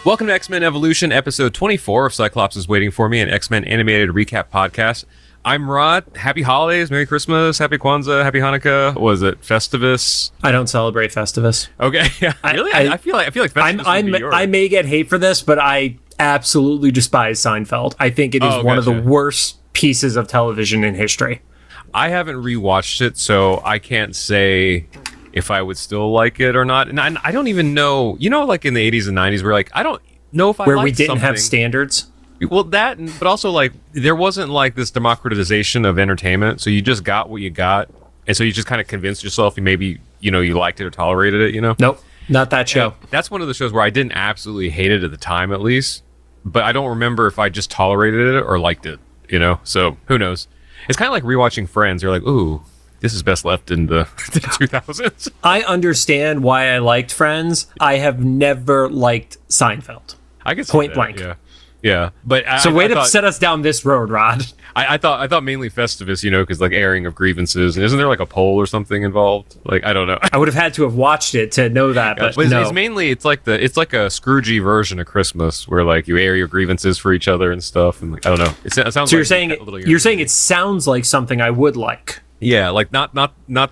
Welcome to X-Men Evolution, episode 24 of Cyclops is Waiting For Me, an X-Men animated recap podcast. I'm Rod. Happy holidays, Merry Christmas, Happy Kwanzaa, Happy Hanukkah. What was it, Festivus? I don't celebrate Festivus. Okay, yeah. Really? I feel like Festivus would be yours. I may get hate for this, but I absolutely despise Seinfeld. I think it is one of the worst pieces of television in history. I haven't rewatched it, so I can't say if I would still like it or not. And I don't even know, like in the 80s and 90s, where like, I don't know if I liked where we didn't something. Have standards. Well, that, but also like there wasn't like this democratization of entertainment, so you just got what you got, and so you just kind of convinced yourself you maybe you liked it or tolerated it. Nope, not that show. And that's one of the shows where I didn't absolutely hate it at the time, at least, but I don't remember if I just tolerated it or liked it. So who knows? It's kind of like rewatching Friends. You're like, ooh, this is best left in the 2000s. I understand why I liked Friends. I have never liked Seinfeld. I guess point blank. Yeah, but so way to set us down this road, Rod. I thought mainly Festivus, because like airing of grievances, and isn't there like a poll or something involved? Like I don't know. I would have had to have watched it to know that, but no. It's mainly it's like a Scroogey version of Christmas, where like you air your grievances for each other and stuff, and like, I don't know. It sounds. So like you're saying it sounds like something I would like. Yeah, like not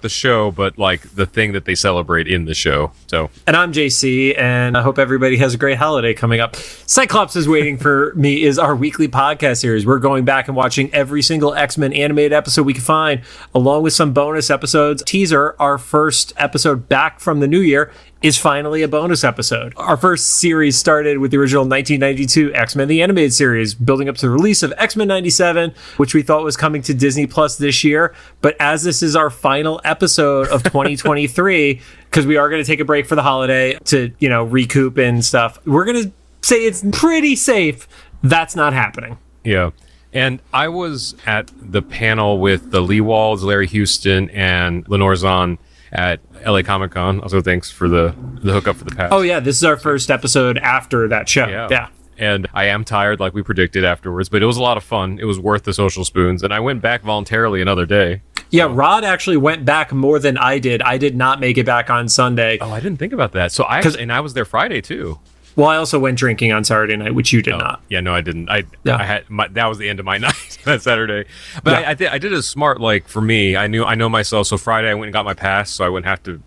the show, but like the thing that they celebrate in the show. So, and I'm JC, and I hope everybody has a great holiday coming up. Cyclops is Waiting For Me is our weekly podcast series. We're going back and watching every single X-Men animated episode we can find, along with some bonus episodes. Teaser, our first episode back from the new year, is finally a bonus episode. Our first series started with the original 1992 X-Men the Animated Series, building up to the release of X-Men 97, which we thought was coming to Disney Plus this year. But as this is our final episode of 2023, because we are going to take a break for the holiday to, recoup and stuff, we're going to say it's pretty safe that's not happening. Yeah. And I was at the panel with the Lee Walls, Larry Houston, and Lenore Zahn at LA Comic Con. Also, thanks for the hookup for the past. Oh yeah, this is our first episode after that show. Yeah. And I am tired, like we predicted afterwards, but it was a lot of fun. It was worth the social spoons, and I went back voluntarily another day. Yeah, Rod actually went back more than I did. I did not make it back on Sunday. Oh, I didn't think about that. So I was there Friday too. Well, I also went drinking on Saturday night, which you did not. Yeah, no, I didn't. I had that was the end of my night that Saturday. But yeah. I did a smart, like, for me. I know myself. So Friday I went and got my pass, so I wouldn't have to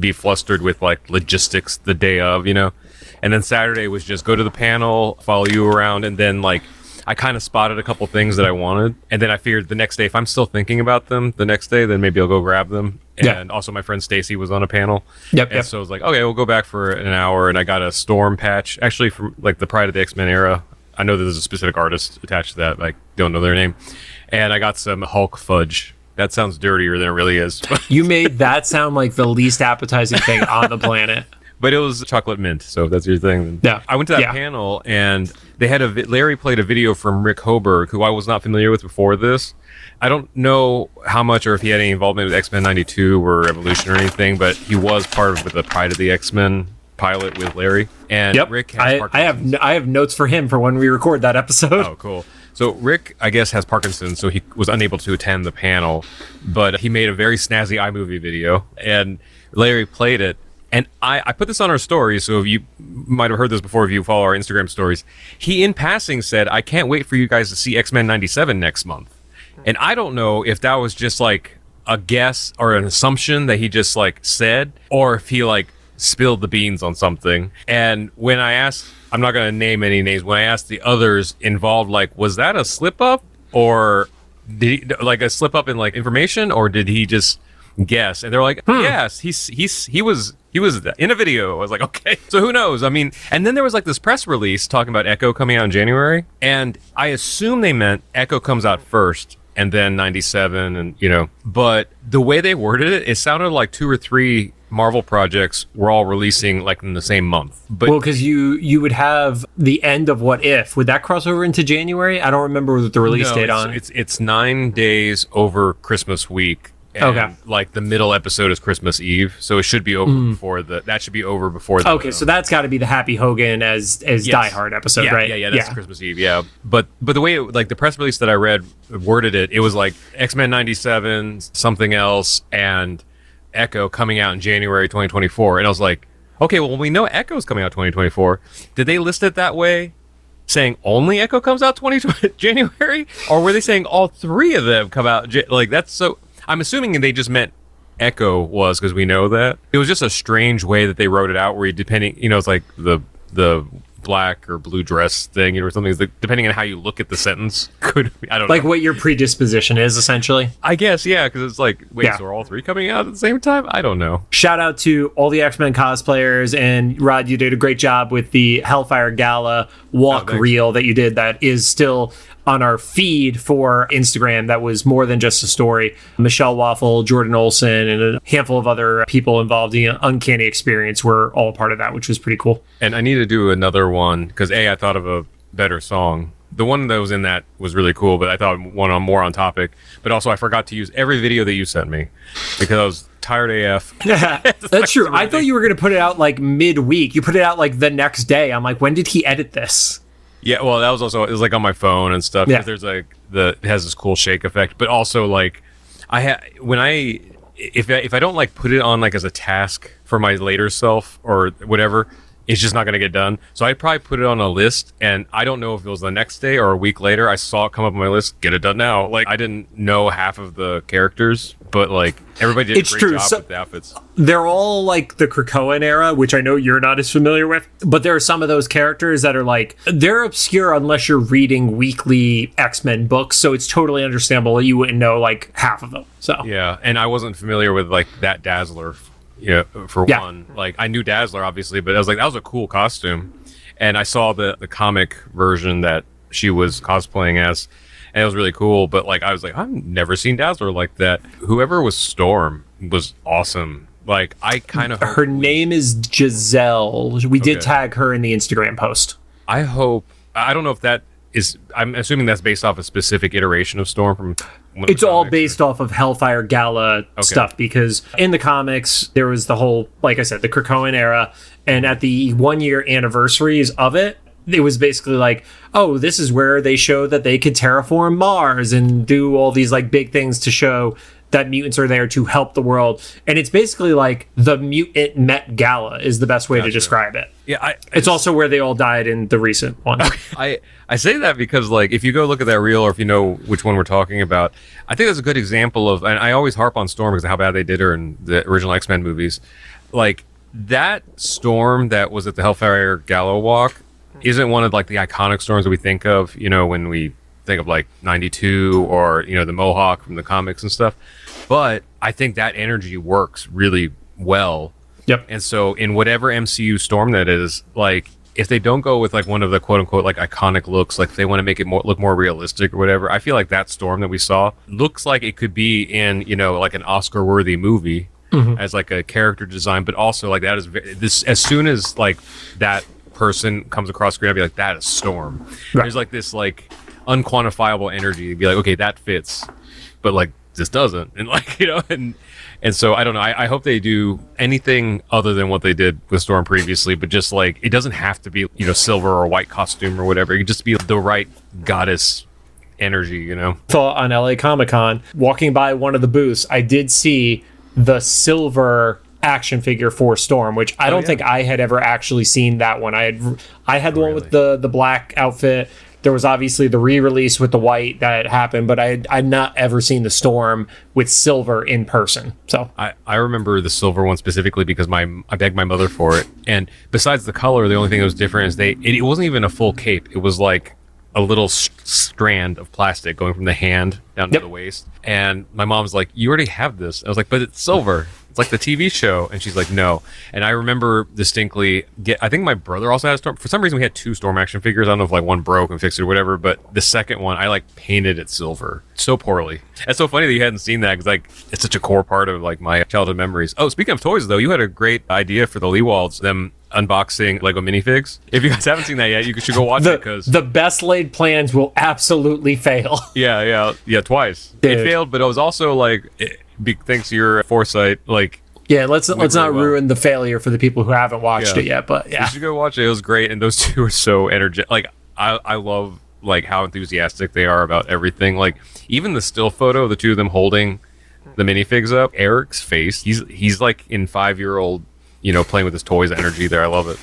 be flustered with like logistics the day of, And then Saturday was just go to the panel, follow you around, and then like I kind of spotted a couple things that I wanted, and then I figured the next day, if I'm still thinking about them the next day, then maybe I'll go grab them. And also my friend Stacy was on a panel. Yep. So I was like, okay, we'll go back for an hour, and I got a Storm patch, actually from like the Pride of the X-Men era. I know there's a specific artist attached to that, but I don't know their name. And I got some Hulk fudge. That sounds dirtier than it really is. You made that sound like the least appetizing thing on the planet. But it was chocolate mint, so if that's your thing. Yeah. I went to that panel, and they had Larry played a video from Rick Hoberg, who I was not familiar with before this. I don't know how much or if he had any involvement with X-Men 92 or Evolution or anything, but he was part of the Pride of the X-Men pilot with Larry. And Rick has Parkinson's. I have notes for him for when we record that episode. Oh, cool. So Rick, I guess, has Parkinson's, so he was unable to attend the panel, but he made a very snazzy iMovie video, and Larry played it. And I put this on our story, so you might have heard this before if you follow our Instagram stories. He, in passing, said, I can't wait for you guys to see X-Men 97 next month. And I don't know if that was just like a guess or an assumption that he just like said, or if he like spilled the beans on something. And when I asked, I'm not going to name any names, when I asked the others involved, like, was that a slip up, or did he, like a slip up in like information, or did he just guess? And they're like, yes, he was in a video. I was like, okay, so who knows? I mean, and then there was like this press release talking about Echo coming out in January, and I assume they meant Echo comes out first and then 97, and but the way they worded it, it sounded like 2 or 3 Marvel projects were all releasing like in the same month. But well, because you would have the end of What If. Would that cross over into January? I don't remember the release date on it. It's 9 days over Christmas week. And like the middle episode is Christmas Eve, so it should be over before that should be over before the okay, so that's got to be the Happy Hogan as Die Hard episode, right? Yeah, that's Christmas Eve, but the way like the press release that I read worded it was like X-Men 97, something else, and Echo coming out in January 2024, and I was like, Okay, well, we know Echo's coming out 2024. Did they list it that way, saying only Echo comes out 2020 January, or were they saying all three of them come out? Like, that's so. I'm assuming they just meant Echo was, because we know that. It was just a strange way that they wrote it out, where depending, it's like the black or blue dress thing, or something. Like, depending on how you look at the sentence, I don't know. Like what your predisposition is, essentially. I guess, yeah, because it's like, wait, so are all three coming out at the same time? I don't know. Shout out to all the X-Men cosplayers, and Rod, you did a great job with the Hellfire Gala walk reel that you did. That is still on our feed for Instagram. That was more than just a story. Michelle Waffle, Jordan Olson, and a handful of other people involved in the Uncanny Experience were all part of that, which was pretty cool. And I need to do another one, because I thought of a better song. The one that was in that was really cool, but I thought one more on topic. But also, I forgot to use every video that you sent me, because I was tired AF. Yeah, that's true. I thought you were going to put it out like midweek. You put it out like the next day. I'm like, when did he edit this? Yeah, well, that was also, it was like on my phone and stuff. Yeah. There's like it has this cool shake effect, but also like if I don't like put it on like as a task for my later self or whatever, it's just not going to get done. So I'd probably put it on a list, and I don't know if it was the next day or a week later. I saw it come up on my list, get it done now. Like, I didn't know half of the characters, but like everybody did a great job with the outfits. They're all like the Krakoan era, which I know you're not as familiar with, but there are some of those characters that are like, they're obscure unless you're reading weekly X-Men books. So it's totally understandable that you wouldn't know like half of them. So yeah, and I wasn't familiar with like that Dazzler. Yeah, for one. Like, I knew Dazzler, obviously, but I was like, that was a cool costume. And I saw the comic version that she was cosplaying as, and it was really cool. But, like, I was like, I've never seen Dazzler like that. Whoever was Storm was awesome. Like, I kind of... Her name is Giselle. We did tag her in the Instagram post. I hope... I don't know if that is... I'm assuming that's based off a specific iteration of Storm from... It's all based off of Hellfire Gala stuff, because in the comics, there was the whole, like I said, the Krakoan era, and at the 1 year anniversaries of it, it was basically like, oh, this is where they showed that they could terraform Mars and do all these like big things to show that mutants are there to help the world. And it's basically like the mutant Met Gala is the best way to describe it. Yeah, it's also where they all died in the recent one. I say that because, like, if you go look at that reel, or if you know which one we're talking about, I think that's a good example of, and I always harp on Storm because of how bad they did her in the original X-Men movies. Like, that Storm that was at the Hellfire Gala walk isn't one of, like, the iconic Storms that we think of, when we think of, like, 92 or, the Mohawk from the comics and stuff. But I think that energy works really well. Yep. And so in whatever MCU Storm that is, like, if they don't go with like one of the quote unquote like iconic looks, like if they want to make it look more realistic or whatever, I feel like that Storm that we saw looks like it could be in, like an Oscar worthy movie as like a character design, but also like that is this, as soon as like that person comes across screen, I'd be like, that is Storm. Right. There's like this like unquantifiable energy to be like, okay, that fits, but like this doesn't, and like and so I don't know. I hope they do anything other than what they did with Storm previously, but just like it doesn't have to be silver or white costume or whatever. It could just be the right goddess energy. Thought on LA Comic-Con, walking by one of the booths, I did see the silver action figure for Storm, which I don't think I had ever actually seen that one. I had the one with the black outfit. There was obviously the re-release with the white that happened, but I'd not ever seen the Storm with silver in person. So I remember the silver one specifically because I begged my mother for it. And besides the color, the only thing that was different is it wasn't even a full cape. It was like a little strand of plastic going from the hand down to the waist. And my mom's like, you already have this. I was like, but it's silver. It's like the TV show. And she's like, no. And I remember distinctly, I think my brother also had a Storm. For some reason, we had two Storm action figures. I don't know if like one broke and fixed it or whatever, but the second one, I like painted it silver so poorly. It's so funny that you hadn't seen that because like it's such a core part of like my childhood memories. Oh, speaking of toys though, you had a great idea for the Leewalds, them unboxing Lego minifigs. If you guys haven't seen that yet, you should go watch it because the best laid plans will absolutely fail. Yeah, twice. Dude. It failed, but it was also like thanks to your foresight, like. Yeah, let's not ruin the failure for the people who haven't watched it yet. But yeah, you should go watch it. It was great, and those two are so energetic. Like I love like how enthusiastic they are about everything. Like even the still photo, the two of them holding the minifigs up. Eric's face, he's like in 5-year-old playing with his toys energy there. I love it.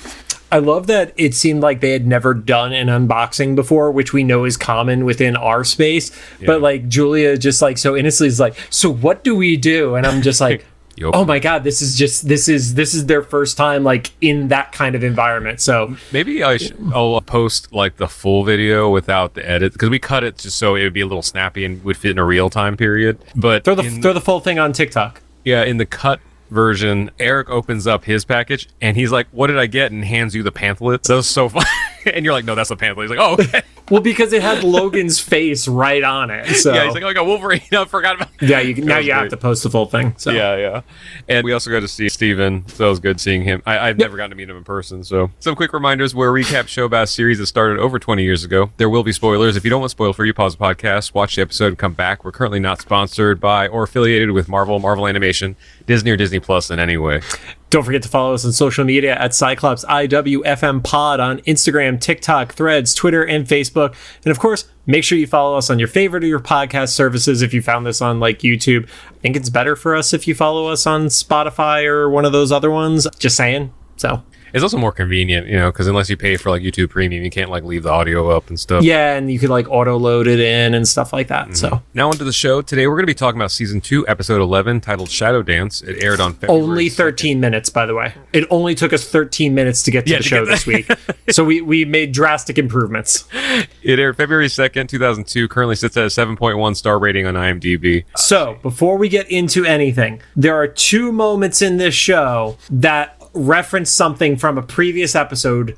I love that it seemed like they had never done an unboxing before, which we know is common within our space. Yeah. But like Julia just like so innocently is like, so what do we do? And I'm just like, oh my God, this is their first time like in that kind of environment. So maybe I'll post like the full video without the edit, because we cut it just so it would be a little snappy and would fit in a real time period. But throw the full thing on TikTok. Yeah, in the cut version, Eric opens up his package and he's like, "What did I get?" and hands you the pamphlet. That was so fun. And you're like, "No, that's the pamphlet." He's like, "Oh, okay." Well, because it had Logan's face right on it. So yeah, he's like, "Oh, I got Wolverine." I forgot about that. Yeah, you have to post the full thing. So. Yeah. And we also got to see Steven, so it was good seeing him. I've never gotten to meet him in person. So some quick reminders: we're a recap show about a series that started over 20 years ago. There will be spoilers. If you don't want spoil for you, pause the podcast, watch the episode, and come back. We're currently not sponsored by or affiliated with Marvel Animation, Disney, or Disney Plus in any way. Don't forget to follow us on social media at Cyclops IWFM Pod on Instagram, TikTok, Threads, Twitter, and Facebook. And of course, make sure you follow us on your favorite of your podcast services. If you found this on like YouTube, I think it's better for us if you follow us on Spotify or one of those other ones. Just saying. So it's also more convenient, because unless you pay for like YouTube Premium, you can't like leave the audio up and stuff. Yeah, and you could like auto load it in and stuff like that. Mm-hmm. So now onto the show. Today we're going to be talking about season 2, episode 11, titled Shadow Dance. It aired on February only 13 minutes, by the way. It only took us 13 minutes to get to the show this week. So we made drastic improvements. It aired February 2nd, 2002. Currently sits at a 7.1 star rating on IMDb. So before we get into anything, there are 2 moments in this show that reference something from a previous episode.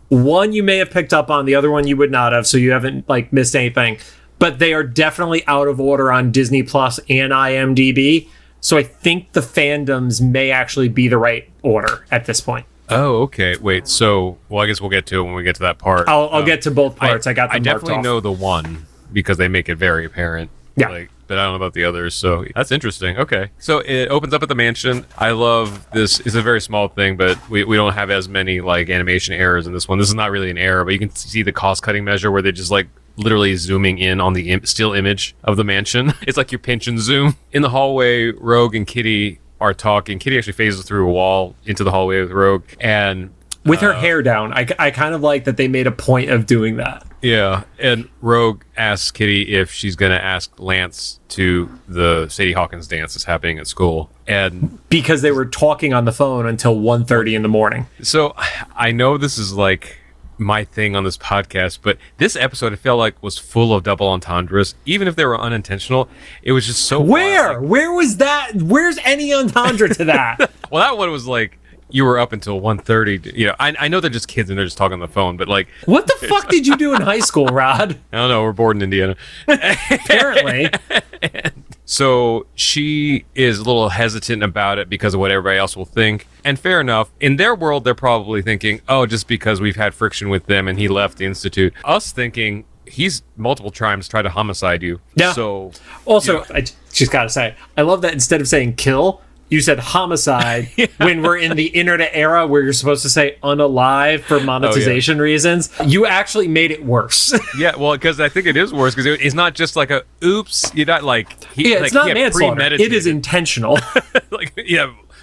One you may have picked up on, the other one you would not have, so you haven't like missed anything. But they are definitely out of order on Disney Plus and IMDb. So I think the fandoms may actually be the right order at this point. Oh, okay. Wait, so I guess we'll get to it when we get to that part. I'll get to both parts. I definitely know the one because they make it very apparent. Yeah. But I don't know about the others, so that's interesting. Okay. So it opens up at the mansion. I love this. It's a very small thing, but we don't have as many like animation errors in this one. This is not really an error, but you can see the cost-cutting measure where they're just like literally zooming in on the still image of the mansion. It's like you pinch and zoom. In the hallway, Rogue and Kitty are talking. Kitty actually phases through a wall into the hallway with Rogue, and with her hair down. I kind of like that they made a point of doing that. Yeah, and Rogue asks Kitty if she's going to ask Lance to the Sadie Hawkins dance that's happening at school. And because they were talking on the phone until 1:30 in the morning. So I know this is like my thing on this podcast, but this episode I felt like was full of double entendres. Even if they were unintentional, it was just so Where was that? Where's any entendre to that? Well, that one was like, you were up until 1:30. I know they're just kids and they're just talking on the phone, but like, what the fuck did you do in high school, Rod? I don't know. We're bored in Indiana. Apparently. So she is a little hesitant about it because of what everybody else will think. And fair enough. In their world, they're probably thinking, oh, just because we've had friction with them and he left the Institute. Us thinking, he's multiple times tried to homicide you. Yeah. So also, I just got to say, I love that instead of saying kill, you said homicide. Yeah. When we're in the internet era where you're supposed to say unalive for monetization reasons. You actually made it worse. Yeah, well, because I think it is worse because it's not just like a oops. You're not like it's not manslaughter. It is intentional.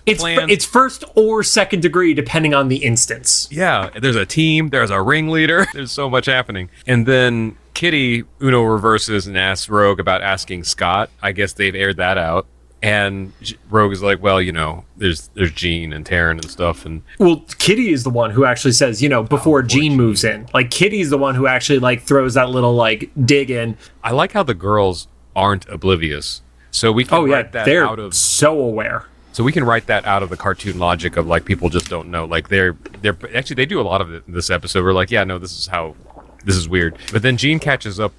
It's first or second degree depending on the instance. Yeah, there's a team. There's a ringleader. There's so much happening, and then Kitty Uno reverses and asks Rogue about asking Scott. I guess they've aired that out. And Rogue is like, well, there's Jean and Taryn and stuff. And well, Kitty is the one who actually says, before Jean moves in. Like, Kitty's the one who actually, like, throws that little, like, dig in. I like how the girls aren't oblivious. So we can write that out of... so aware. So we can write that out of the cartoon logic of, like, people just don't know. Like, they're actually, they do a lot of it in this episode. We're like, yeah, no, this is weird. But then Jean catches up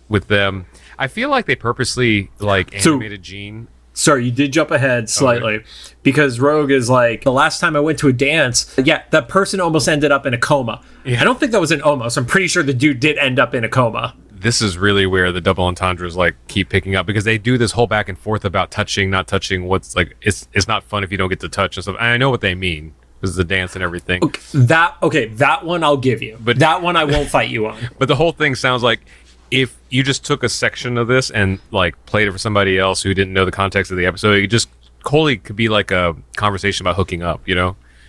with them. I feel like they purposely, like, animated Jean... Sorry, you did jump ahead slightly because Rogue is like, the last time I went to a dance, that person almost ended up in a coma. Yeah. I don't think that was an almost. I'm pretty sure the dude did end up in a coma. This is really where the double entendres like keep picking up because they do this whole back and forth about touching, not touching. What's like, it's not fun if you don't get to touch and stuff. And I know what they mean because the dance and everything. That one I'll give you, but that one I won't fight you on. But the whole thing sounds like, if you just took a section of this and like played it for somebody else who didn't know the context of the episode, it just wholly could be like a conversation about hooking up,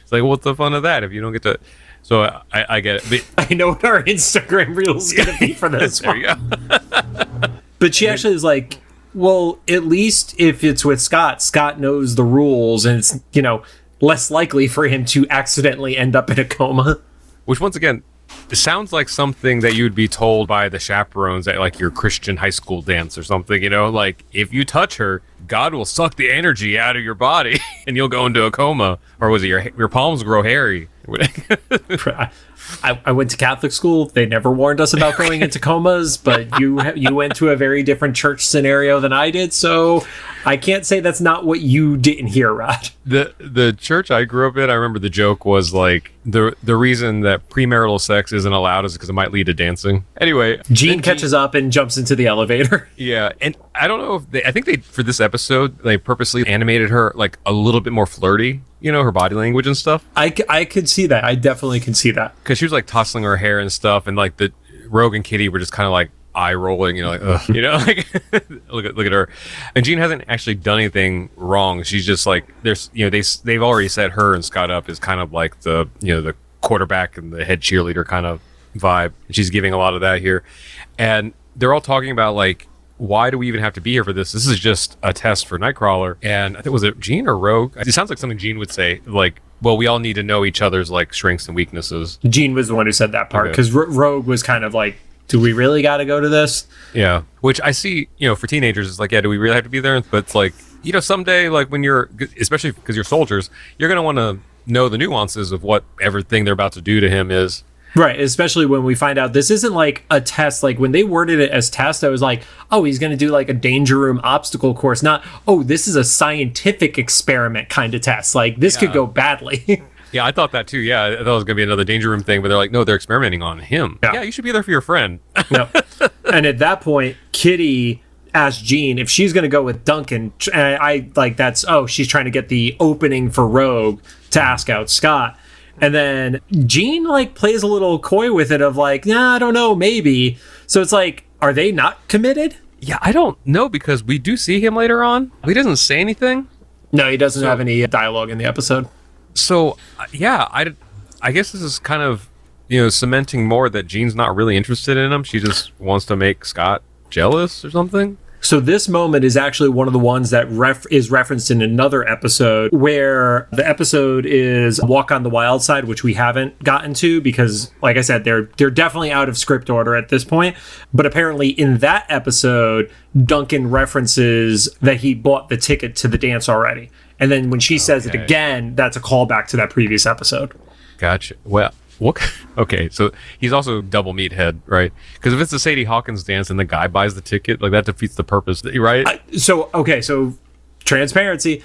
It's like, what's the fun of that if you don't get to? So I get it. But, I know what our Instagram reel is going to be for this there one. you go. But she actually is like, well, at least if it's with Scott, Scott knows the rules, and it's, less likely for him to accidentally end up in a coma. Which, once again, it sounds like something that you'd be told by the chaperones at like your Christian high school dance or something, like if you touch her, God will suck the energy out of your body and you'll go into a coma. Or was it your palms grow hairy? I went to Catholic school. They never warned us about going into comas, but you went to a very different church scenario than I did, so I can't say that's not what you didn't hear, Rod. The church I grew up in, I remember the joke was like the reason that premarital sex isn't allowed is because it might lead to dancing. Anyway, Jean catches up and jumps into the elevator. Yeah, and I don't know if I think they for this episode they purposely animated her like a little bit more flirty. Her body language and stuff. I could see that. I definitely can see that. Because she was like tossing her hair and stuff, and like the Rogue and Kitty were just kind of like eye rolling, like, ugh, like look at her. And Jean hasn't actually done anything wrong. She's just like there's they've already set her and Scott up as kind of like the the quarterback and the head cheerleader kind of vibe. She's giving a lot of that here, and they're all talking about like, why do we even have to be here for this? This is just a test for Nightcrawler. And I think, was it Jean or Rogue? It sounds like something Jean would say, like, well, we all need to know each other's like strengths and weaknesses. Jean was the one who said that part, because Rogue was kind of like, do we really got to go to this? Yeah, which I see, for teenagers, it's like, yeah, do we really have to be there? But it's like, someday, like when you're, especially because you're soldiers, you're going to want to know the nuances of what everything they're about to do to him is. Right, especially when we find out this isn't like a test. Like when they worded it as test, I was like, oh, he's going to do like a danger room obstacle course. Not, oh, this is a scientific experiment kind of test. Like this could go badly. Yeah, I thought that too. Yeah, I thought it was going to be another danger room thing, but they're like, no, they're experimenting on him. Yeah, you should be there for your friend. No. And at that point, Kitty asked Jean if she's going to go with Duncan. And I like, she's trying to get the opening for Rogue to ask out Scott. And then Jean like plays a little coy with it of like, nah, I don't know, maybe. So it's like, are they not committed? Yeah, I don't know, because we do see him later on. He doesn't say anything. No, he doesn't have any dialogue in the episode. So, yeah, I guess this is kind of, cementing more that Jean's not really interested in him. She just wants to make Scott jealous or something. So this moment is actually one of the ones that is referenced in another episode, where the episode is Walk on the Wild Side, which we haven't gotten to because, like I said, they're definitely out of script order at this point. But apparently in that episode, Duncan references that he bought the ticket to the dance already. And then when she says it again, that's a callback to that previous episode. Gotcha. Well, what? Okay, so he's also double meathead, right? Because if it's the Sadie Hawkins dance and the guy buys the ticket, like that defeats the purpose, right? So transparency.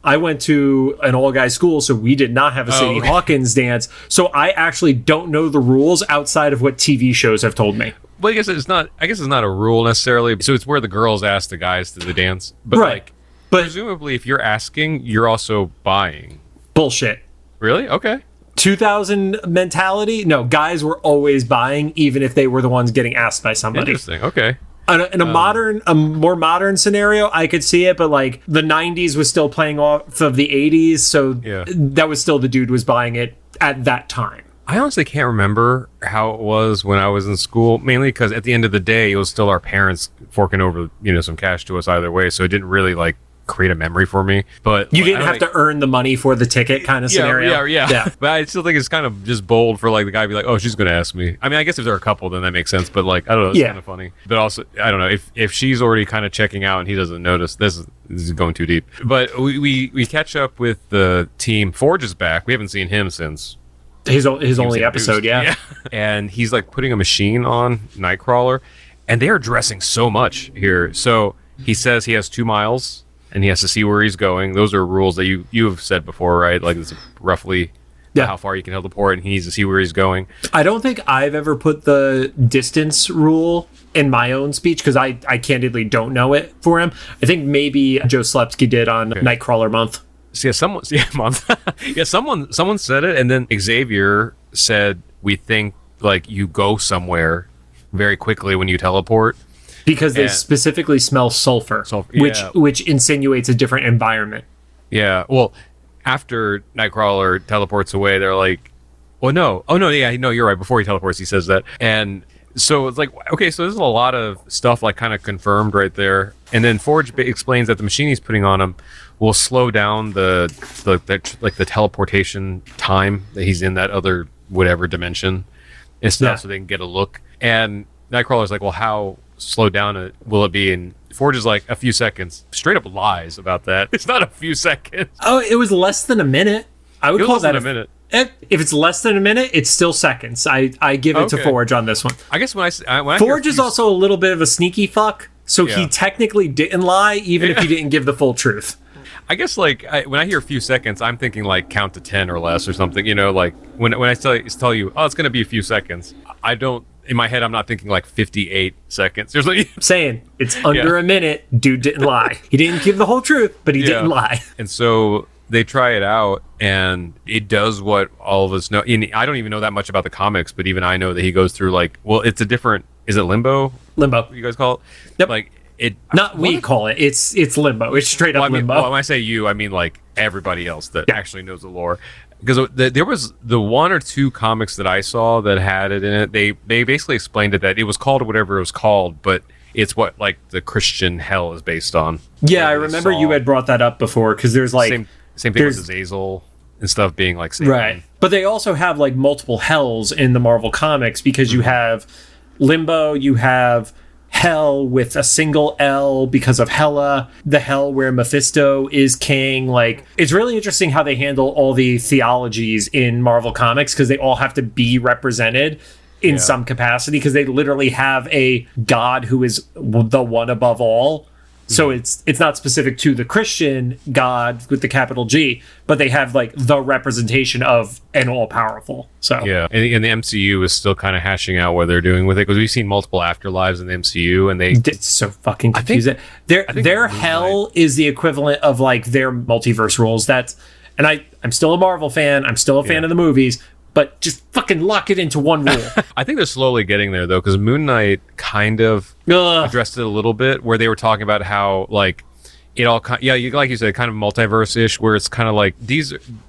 I went to an all-guys school, so we did not have a Sadie Hawkins dance. So I actually don't know the rules outside of what TV shows have told me. Well, I guess it's not a rule necessarily. So it's where the girls ask the guys to the dance, but right. But presumably, if you're asking, you're also buying. Bullshit. Really? Okay. 2000 mentality? No, guys were always buying, even if they were the ones getting asked by somebody. Interesting. Okay. In a more modern scenario, I could see it, but like the 90s was still playing off of the 80s, so that was still the dude was buying it at that time. I honestly can't remember how it was when I was in school, mainly because at the end of the day, it was still our parents forking over, some cash to us either way, so it didn't really like create a memory for me. But you didn't have to earn the money for the ticket kind of scenario. Yeah. But I still think it's kind of just bold for like the guy to be like, oh, she's gonna ask me. I mean, I guess if they're a couple, then that makes sense, but like, I don't know, it's kind of funny. But also, I don't know, if she's already kind of checking out and he doesn't notice, this is going too deep. But we catch up with the team. Forge is back. We haven't seen him since his only episode. Yeah. And he's like putting a machine on Nightcrawler, and they are dressing so much here. So he says he has 2 miles and he has to see where he's going. Those are rules that you've said before, right? Like it's roughly how far you can teleport, and he needs to see where he's going. I don't think I've ever put the distance rule in my own speech because I candidly don't know it for him. I think maybe Joe Slepsky did on Nightcrawler Month. So someone said it, and then Xavier said, we think like you go somewhere very quickly when you teleport. Because they specifically smell sulfur, which insinuates a different environment. Yeah, well, after Nightcrawler teleports away, they're like, well, no. Oh, no, yeah, no, you're right. Before he teleports, he says that. And so it's like, okay, so there's a lot of stuff like kind of confirmed right there. And then Forge explains that the machine he's putting on him will slow down the teleportation time that he's in that other whatever dimension and stuff, so they can get a look. And Nightcrawler's like, well, how slowed down will it be? And Forge is like, a few seconds. Straight up lies about that. It's not a few seconds. Oh, it was less than a minute. I would call that a minute. If it's less than a minute, it's still seconds. I give it to Forge on this one. I guess when I Forge is also a little bit of a sneaky fuck, so he technically didn't lie, even if he didn't give the full truth. I guess like when I hear a few seconds, I'm thinking like count to 10 or less or something. You know, like when I tell you, oh, it's going to be a few seconds. I don't. In my head, I'm not thinking like 58 seconds. There's like I'm saying it's under a minute. Dude didn't lie. He didn't give the whole truth, but he didn't lie. And so they try it out, and it does what all of us know. And I don't even know that much about the comics, but even I know that he goes through like, well, it's a different. Is it limbo? Limbo. You guys call it? Yep. Like it. Not we call it. It's limbo. It's straight up limbo. Well, when I say you, I mean like everybody else that actually knows the lore. Because there was the one or two comics that I saw that had it in it. They basically explained it that it was called whatever it was called, but it's what like the Christian hell is based on. Yeah, I remember you had brought that up before because there's like same thing with Azazel and stuff being like Satan. Right. But they also have like multiple hells in the Marvel comics because you have Limbo, you have Hell with a single L because of Hela, the hell where Mephisto is king. Like, it's really interesting how they handle all the theologies in Marvel Comics because they all have to be represented in some capacity because they literally have a god who is the one above all. So it's not specific to the Christian God with the capital G, but they have like the representation of an all-powerful. So yeah, and the MCU is still kind of hashing out what they're doing with it because we've seen multiple afterlives in the MCU, and it's so fucking confusing. Their hell is the equivalent of like their multiverse rules. I'm still a Marvel fan. I'm still a fan of the movies. But just fucking lock it into one rule. I think they're slowly getting there, though, because Moon Knight kind of addressed it a little bit, where they were talking about how, like, it all, like you said, kind of multiverse-ish, where it's kind of like,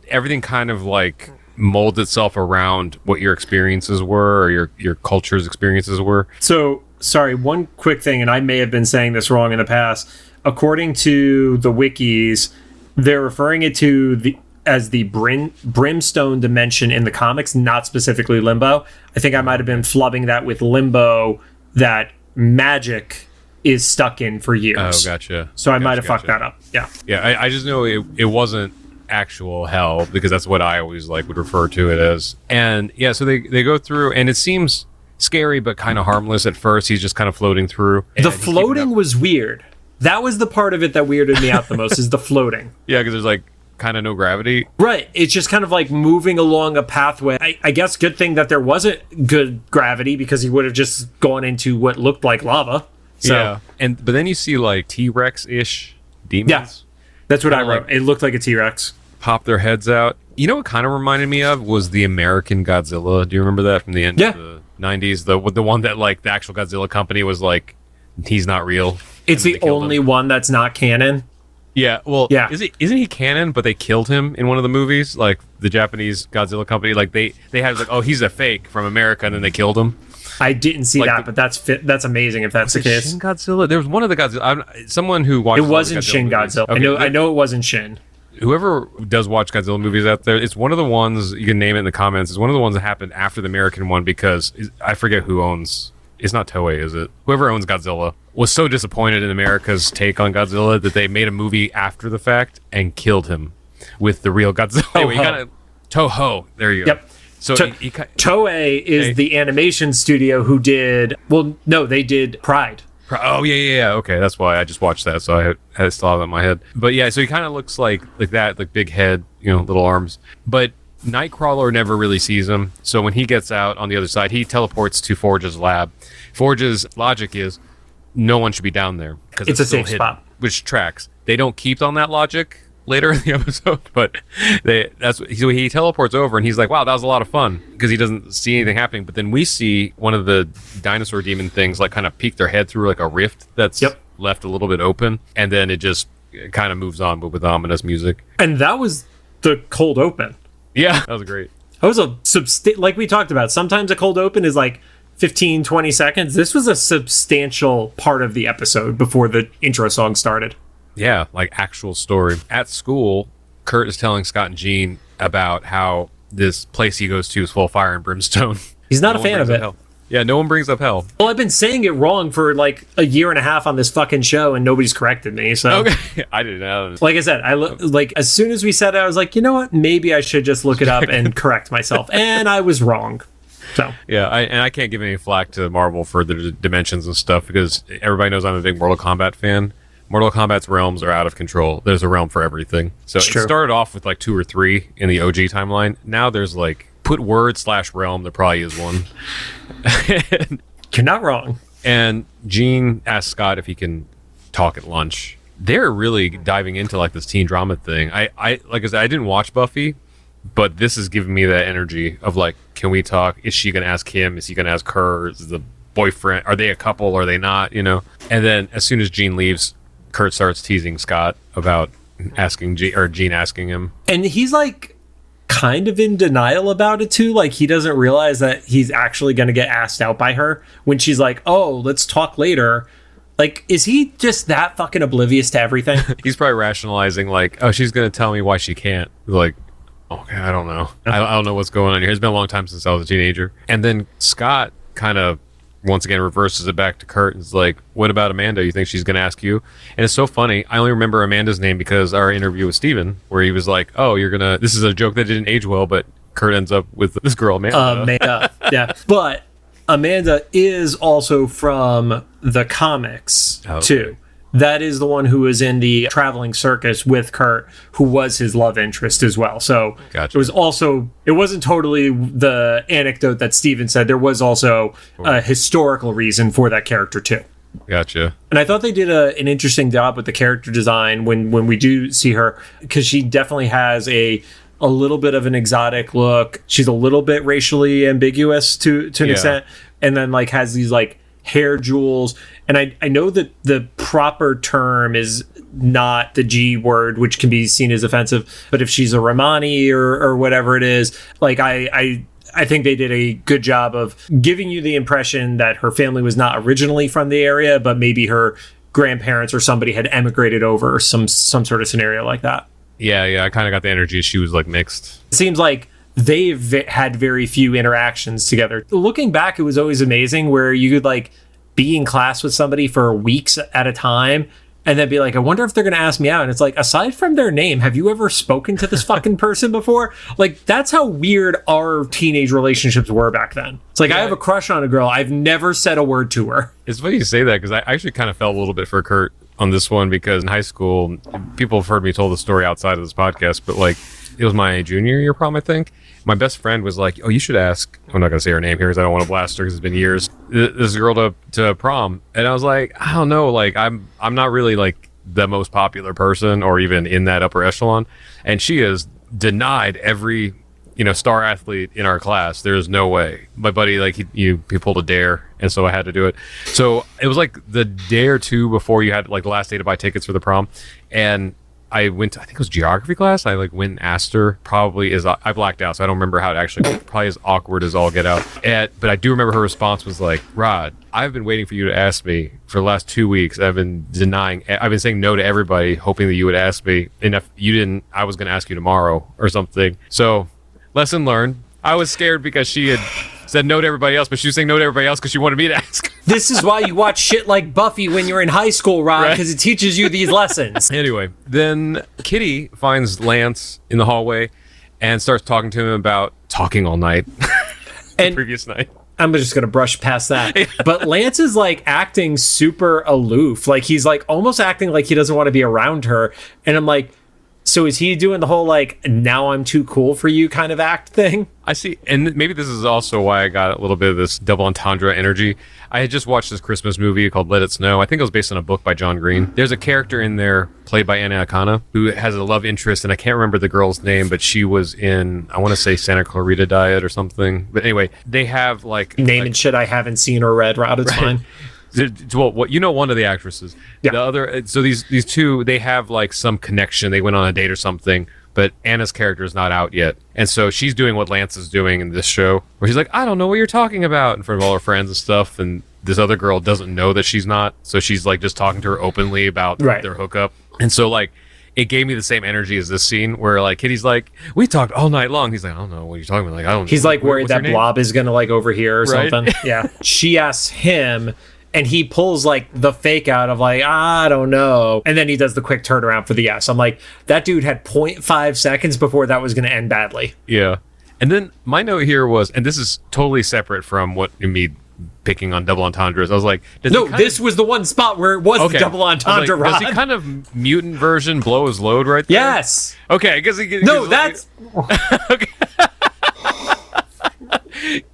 everything kind of, like, molds itself around what your experiences were, or your culture's experiences were. So, sorry, one quick thing, and I may have been saying this wrong in the past. According to the wikis, they're referring it to as the Brimstone dimension in the comics, not specifically Limbo. I think I might have been flubbing that with Limbo that Magic is stuck in for years. Oh, gotcha. So I might have fucked that up. Yeah. Yeah, I just know it wasn't actual hell because that's what I always like would refer to it as. And yeah, so they go through and it seems scary but kind of harmless at first. He's just kind of floating through. The floating was weird. That was the part of it that weirded me out the most is the floating. Yeah, because there's like kind of no gravity. Right. It's just kind of like moving along a pathway. I guess good thing that there wasn't good gravity because he would have just gone into what looked like lava. So, yeah. But then you see like T-Rex-ish demons. Yeah. That's what I wrote. Like, it looked like a T-Rex. Pop their heads out. You know what kind of reminded me of was the American Godzilla. Do you remember that from the end of the 90s? The one that like the actual Godzilla company was like, he's not real. It's the only one that's not canon. Yeah, well, isn't he canon? But they killed him in one of the movies, like the Japanese Godzilla company. Like they had like, oh, he's a fake from America, and then they killed him. I didn't see that, but that's amazing if that's the case. Shin Godzilla. There was one of the Godzilla. Someone who watched. It wasn't Shin Godzilla. Okay, I know it wasn't Shin. Whoever does watch Godzilla movies out there, it's one of the ones you can name it in the comments. It's one of the ones that happened after the American one because I forget who owns. It's not Toei, is it? Whoever owns Godzilla was so disappointed in America's take on Godzilla that they made a movie after the fact and killed him with the real Godzilla. Anyway, Toho. There you go. Yep. So Toei is the animation studio who did. Well, no, they did Pride. Oh yeah. Okay, that's why I just watched that, so I still have it in my head. But yeah, so he kind of looks like that, like big head, little arms, but. Nightcrawler never really sees him, so when he gets out on the other side, he teleports to Forge's lab. Forge's logic is no one should be down there because it's a safe spot, which tracks. They don't keep on that logic later in the episode, but so he teleports over and he's like, "Wow, that was a lot of fun," because he doesn't see anything happening. But then we see one of the dinosaur demon things like kind of peek their head through like a rift that's left a little bit open, and then it just kind of moves on, but with ominous music. And that was the cold open. Yeah, that was great. That was like we talked about, sometimes a cold open is like 15, 20 seconds. This was a substantial part of the episode before the intro song started. Yeah, like actual story. At school, Kurt is telling Scott and Jean about how this place he goes to is full of fire and brimstone. He's not a fan of it. Hell. Yeah, no one brings up hell. Well, I've been saying it wrong for like a year and a half on this fucking show, and nobody's corrected me. So, okay, I didn't know. Like I said, like as soon as we said it, I was like, you know what? Maybe I should just look it up and correct myself. And I was wrong. So yeah, I can't give any flack to Marvel for the dimensions and stuff because everybody knows I'm a big Mortal Kombat fan. Mortal Kombat's realms are out of control. There's a realm for everything. So it started off with like 2 or 3 in the OG timeline. Now there's like put word/realm. There probably is one. You're not wrong. And Jean asked Scott if he can talk at lunch. They're really diving into like this teen drama thing. I like I said, I didn't watch Buffy, but this is giving me that energy of like, can we talk? Is she gonna ask him? Is he gonna ask her? Is the boyfriend? Are they a couple? Are they not? You know. And then as soon as Jean leaves, Kurt starts teasing Scott about asking Jean asking him, and he's like kind of in denial about it too. Like he doesn't realize that he's actually going to get asked out by her when she's like, "Oh, let's talk later." Like, is he just that fucking oblivious to everything? He's probably rationalizing like, "Oh, she's going to tell me why she can't." Like, okay, I don't know. I don't know what's going on here. It's been a long time since I was a teenager. And then Scott kind of once again reverses it back to Kurt and is like, what about Amanda? You think she's going to ask you? And it's so funny. I only remember Amanda's name because our interview with Steven, where he was like, oh, this is a joke that didn't age well, but Kurt ends up with this girl, Amanda. Yeah. But Amanda is also from the comics, too. That is the one who was in the traveling circus with Kurt, who was his love interest as well. So gotcha. It wasn't totally the anecdote that Steven said. There was also a historical reason for that character too. Gotcha. And I thought they did an interesting job with the character design when we do see her, because she definitely has a little bit of an exotic look. She's a little bit racially ambiguous to an extent, and then like has these like hair jewels. And I know that the proper term is not the G word, which can be seen as offensive, but if she's a Romani or whatever it is, like I think they did a good job of giving you the impression that her family was not originally from the area, but maybe her grandparents or somebody had emigrated over, or some sort of scenario like that. Yeah, I kind of got the energy she was like mixed. It seems like they've had very few interactions together. Looking back, it was always amazing where you could like be in class with somebody for weeks at a time and then be like, I wonder if they're going to ask me out. And it's like, aside from their name, have you ever spoken to this fucking person before? Like, that's how weird our teenage relationships were back then. It's like, I have a crush on a girl. I've never said a word to her. It's funny you say that because I actually kind of felt a little bit for Kurt on this one, because in high school, people have heard me tell the story outside of this podcast, but like, it was my junior year prom, I think. My best friend was like, oh, you should ask, I'm not going to say her name here because I don't want to blast her because it's been years, this girl to prom. And I was like, I don't know, like I'm not really like the most popular person or even in that upper echelon. And she is denied every, star athlete in our class. There's no way. My buddy, like he pulled a dare, and so I had to do it. So it was like the day or two before you had like the last day to buy tickets for the prom. And I went to, I think it was geography class. I like went and asked her. I blacked out, so I don't remember how it actually went. Probably as awkward as all get out. But I do remember her response was like, Rod, I've been waiting for you to ask me for the last 2 weeks. I've been saying no to everybody, hoping that you would ask me. And if you didn't, I was going to ask you tomorrow or something. So lesson learned. I was scared because she had said no to everybody else, but she was saying no to everybody else because she wanted me to ask. This is why you watch shit like Buffy when you're in high school, Rod, because it teaches you these lessons. Anyway, then Kitty finds Lance in the hallway and starts talking to him about talking all night. The previous night. I'm just going to brush past that. But Lance is like acting super aloof. Like he's like almost acting like he doesn't want to be around her. And I'm like, so is he doing the whole like, now I'm too cool for you kind of act thing? I see. And maybe this is also why I got a little bit of this double entendre energy. I had just watched this Christmas movie called Let It Snow. I think it was based on a book by John Green. There's a character in there played by Anna Akana who has a love interest, and I can't remember the girl's name, but she was in, I want to say Santa Clarita Diet or something. But anyway, they have like... Naming shit I haven't seen or read, Rod, it's fine. Well, one of the actresses. Yeah. The other, so these two, they have like some connection. They went on a date or something, but but Anna's character is not out yet. And so she's doing what Lance is doing in this show, where she's like, I don't know what you're talking about, in front of all her friends and stuff. And this other girl doesn't know that she's not. So she's like just talking to her openly about their hookup. And so like, it gave me the same energy as this scene where like Kitty's like, we talked all night long. He's like, I don't know what you're talking about. Like, I don't. He's like worried that Blob is gonna like overhear or something. Yeah. She asks him, and he pulls like the fake out of like, I don't know, and then he does the quick turnaround for the yes. I'm like, that dude had 0.5 seconds before that was gonna end badly. Yeah. And then my note here was, and this is totally separate from what me picking on double entendres. I was like, this was the one spot where it was the double entendre. Like, does he kind of mutant version blow his load right there? Yes. Okay, because that's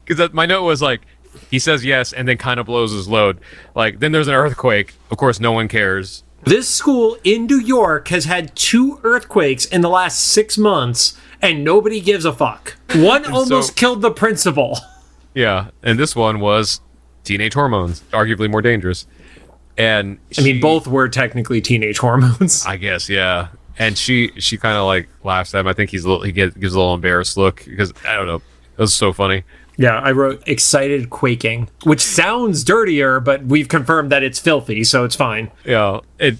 because my note was like, he says yes and then kind of blows his load. Like, then there's an earthquake. Of course, no one cares. This school in New York has had 2 earthquakes in the last 6 months, and nobody gives a fuck. One almost killed the principal. Yeah, and this one was teenage hormones, arguably more dangerous. And I mean, both were technically teenage hormones. I guess, yeah. And she kind of like laughs at him. I think he gives a little embarrassed look because I don't know. It was so funny. Yeah, I wrote excited quaking, which sounds dirtier, but we've confirmed that it's filthy, so it's fine. Yeah, if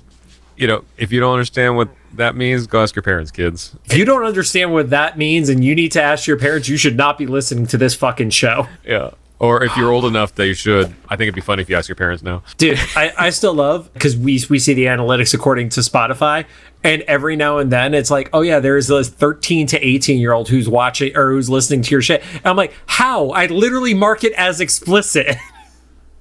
you don't understand what that means, go ask your parents, kids. If you don't understand what that means and you need to ask your parents, you should not be listening to this fucking show. Yeah. Or if you're old enough that you should. I think it'd be funny if you ask your parents now. Dude, I still love, because we see the analytics according to Spotify, and every now and then it's like, oh yeah, there's this 13 to 18-year-old who's watching or who's listening to your shit. And I'm like, how? I literally mark it as explicit.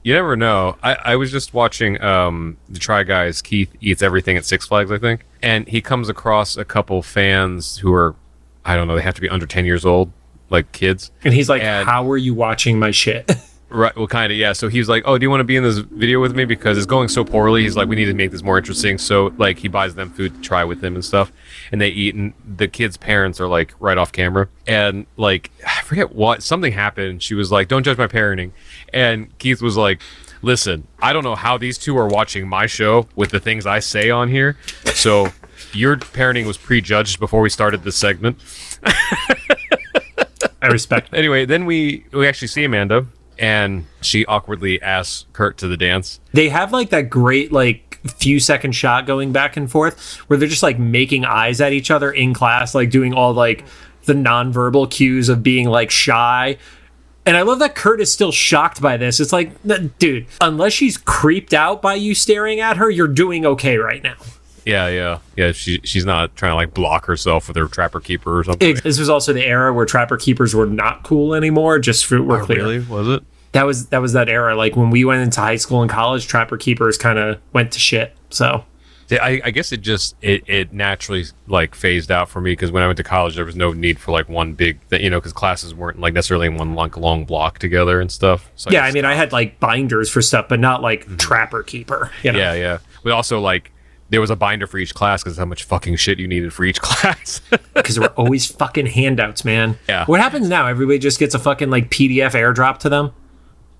You never know. I was just watching the Try Guys. Keith eats everything at Six Flags, I think. And he comes across a couple fans who are, I don't know, they have to be under 10 years old, like kids. And he's like, how are you watching my shit? Right, well, kind of, yeah. So he was like, oh, do you want to be in this video with me? Because it's going so poorly. He's like, we need to make this more interesting. So, like, he buys them food to try with him and stuff. And they eat, and the kids' parents are, like, right off camera. And, like, I forget what, something happened. She was like, don't judge my parenting. And Keith was like, listen, I don't know how these two are watching my show with the things I say on here. So, your parenting was prejudged before we started this segment. I respect it. Anyway, then we actually see Amanda. And she awkwardly asks Kurt to the dance. They have like that great like few second shot going back and forth where they're just like making eyes at each other in class, like doing all like the nonverbal cues of being like shy. And I love that Kurt is still shocked by this. It's like, dude, unless she's creeped out by you staring at her, you're doing okay right now. Yeah. She's not trying to like block herself with her Trapper Keeper or something. This was also the era where Trapper Keepers were not cool anymore. Just for we're clear. Really? Was it? That was that era. Like when we went into high school and college, Trapper Keepers kind of went to shit. So I guess it naturally like phased out for me because when I went to college, there was no need for like one big thing, because classes weren't like necessarily in one like long block together and stuff. So yeah, I mean, I had like binders for stuff, but not like Trapper Keeper. Yeah. We also like. There was a binder for each class because how much fucking shit you needed for each class. Because there were always fucking handouts, man. Yeah. What happens now? Everybody just gets a fucking like PDF airdrop to them?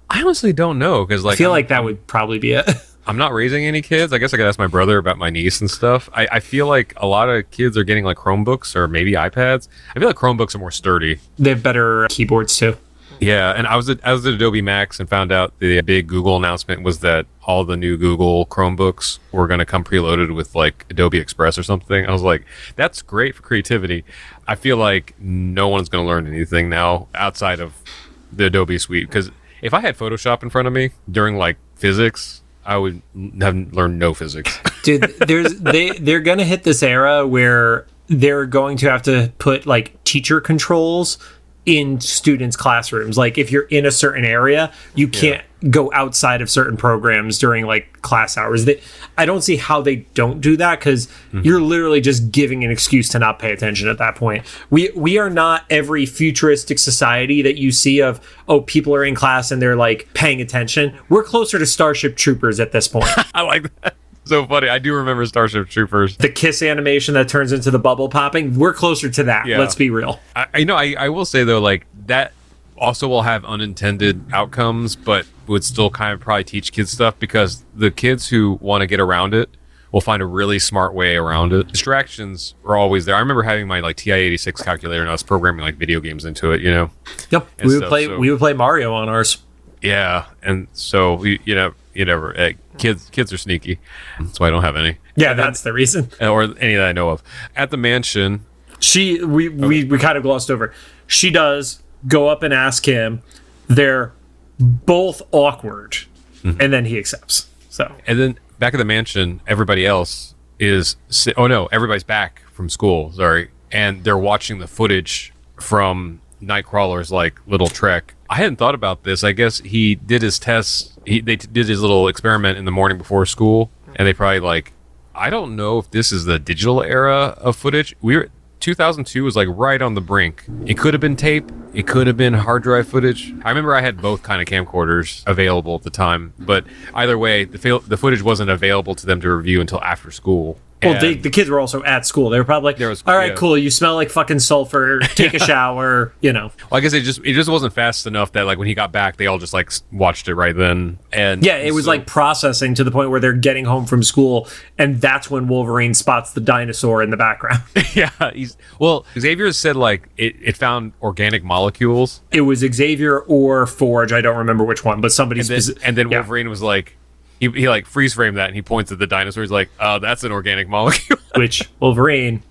I honestly don't know because like I feel like that would probably be it. I'm not raising any kids. I guess I could ask my brother about my niece and stuff. I feel like a lot of kids are getting like Chromebooks or maybe iPads. I feel like Chromebooks are more sturdy. They have better keyboards too. Yeah, and I was at Adobe Max and found out the big Google announcement was that all the new Google Chromebooks were going to come preloaded with like Adobe Express or something. I was like, that's great for creativity. I feel like no one's going to learn anything now outside of the Adobe suite because if I had Photoshop in front of me during like physics, I would have learned no physics. Dude, they're going to hit this era where they're going to have to put like teacher controls in students' classrooms. Like if you're in a certain area, you can't go outside of certain programs during like class hours. I don't see how they don't do that because you're literally just giving an excuse to not pay attention at that point. We are not every futuristic society that you see of, oh, people are in class and they're like paying attention. We're closer to Starship Troopers at this point. I like that. So funny. I do remember Starship Troopers. The kiss animation that turns into the bubble popping. We're closer to that. Yeah. Let's be real. I will say though, like that also will have unintended outcomes, but would still kind of probably teach kids stuff because the kids who want to get around it we'll find a really smart way around it. Distractions are always there. I remember having my like TI-86 calculator, and I was programming like video games into it, Yep. We would play Mario on ours. Yeah, and so kids are sneaky. That's why I don't have any. Yeah, that's the reason. Or any that I know of. At the mansion, we kind of glossed over. She does go up and ask him. They're both awkward, and then he accepts. So, and then back at the mansion, everybody else is. Everybody's back from school. Sorry, and they're watching the footage from Nightcrawler's like little trek. I hadn't thought about this. I guess he did his tests. They did his little experiment in the morning before school, and they probably I don't know if this is the digital era of footage. 2002 was like right on the brink. It could have been tape. It could have been hard drive footage. I remember I had both kind of camcorders available at the time, but either way, the footage wasn't available to them to review until after school. Well, the kids were also at school. They were probably like, all right, cool. You smell like fucking sulfur. Take a shower, Well, I guess it just wasn't fast enough that like when he got back, they all just like watched it right then. And yeah, it was like processing to the point where they're getting home from school, and that's when Wolverine spots the dinosaur in the background. Yeah, Xavier said like it found organic molecules. It was Xavier or Forge. I don't remember which one, but somebody. And then Wolverine was like. He like freeze framed that and he points at the dinosaur. He's like, "Oh, that's an organic molecule." Which Wolverine,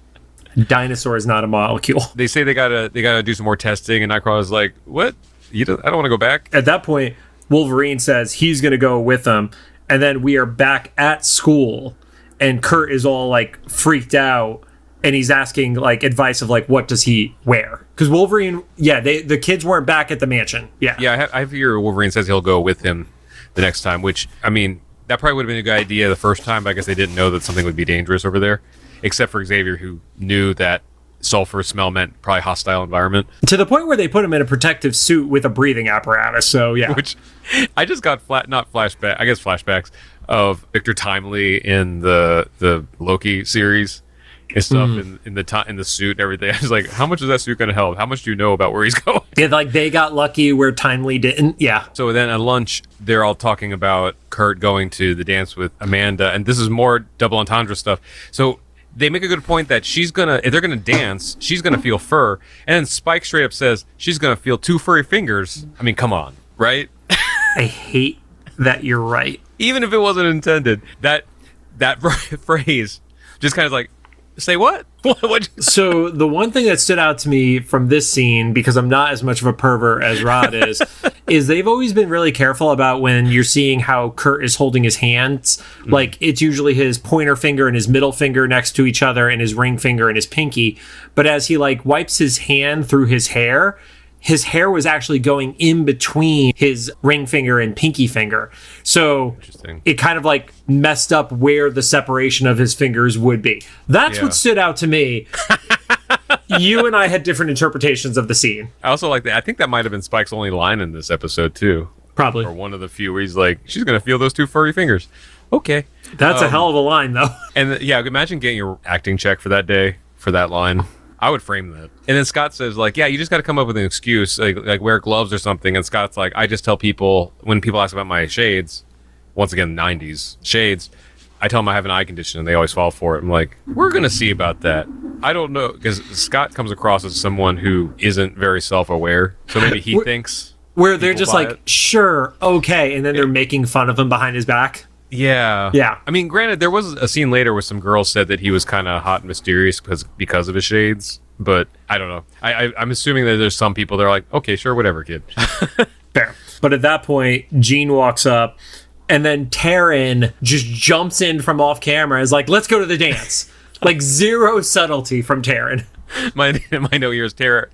dinosaur is not a molecule. They say they gotta do some more testing, and Nightcrawler's like, "What? I don't want to go back." At that point, Wolverine says he's gonna go with them, and then we are back at school, and Kurt is all like freaked out, and he's asking like advice of like what does he wear? Because Wolverine, the kids weren't back at the mansion. Yeah. I hear Wolverine says he'll go with him the next time, which, I mean, that probably would have been a good idea the first time, but I guess they didn't know that something would be dangerous over there, except for Xavier, who knew that sulfur smell meant probably hostile environment. To the point where they put him in a protective suit with a breathing apparatus, so yeah. Which, I just got flashbacks of Victor Timely in the Loki series and stuff in the suit and everything. I was like, how much is that suit going to help? How much do you know about where he's going? Yeah, like they got lucky where Timely didn't. Yeah. So then at lunch, they're all talking about Kurt going to the dance with Amanda, and this is more double entendre stuff. So they make a good point that if they're gonna dance, she's gonna feel fur, and then Spike straight up says she's gonna feel 2 furry fingers. I mean, come on, right? I hate that you're right. Even if it wasn't intended, that phrase just kind of like. Say what? So the one thing that stood out to me from this scene, because I'm not as much of a pervert as Rod is they've always been really careful about when you're seeing how Kurt is holding his hands. Like it's usually his pointer finger and his middle finger next to each other and his ring finger and his pinky. But as he like wipes his hand through his hair was actually going in between his ring finger and pinky finger. So it kind of like messed up where the separation of his fingers would be. That's what stood out to me. You and I had different interpretations of the scene. I also like that. I think that might have been Spike's only line in this episode too. Probably. Or one of the few where he's like, she's going to feel those 2 furry fingers. Okay. That's a hell of a line though. And imagine getting your acting check for that day for that line. I would frame that. And then Scott says, like, yeah, you just got to come up with an excuse, like wear gloves or something. And Scott's like, I just tell people, when people ask about my shades, once again, 90s shades, I tell them I have an eye condition and they always fall for it. I'm like, we're going to see about that. I don't know, because Scott comes across as someone who isn't very self-aware. So maybe he thinks. Where they're just like, sure, okay. And then they're making fun of him behind his back. Yeah. I mean, granted, there was a scene later where some girls said that he was kind of hot and mysterious because of his shades, but I don't know. I'm assuming that there's some people that are like, okay, sure, whatever, kid. Fair. But at that point, Jean walks up, and then Taryn just jumps in from off camera and is like, let's go to the dance. Like, zero subtlety from Taryn. My note here is Taryn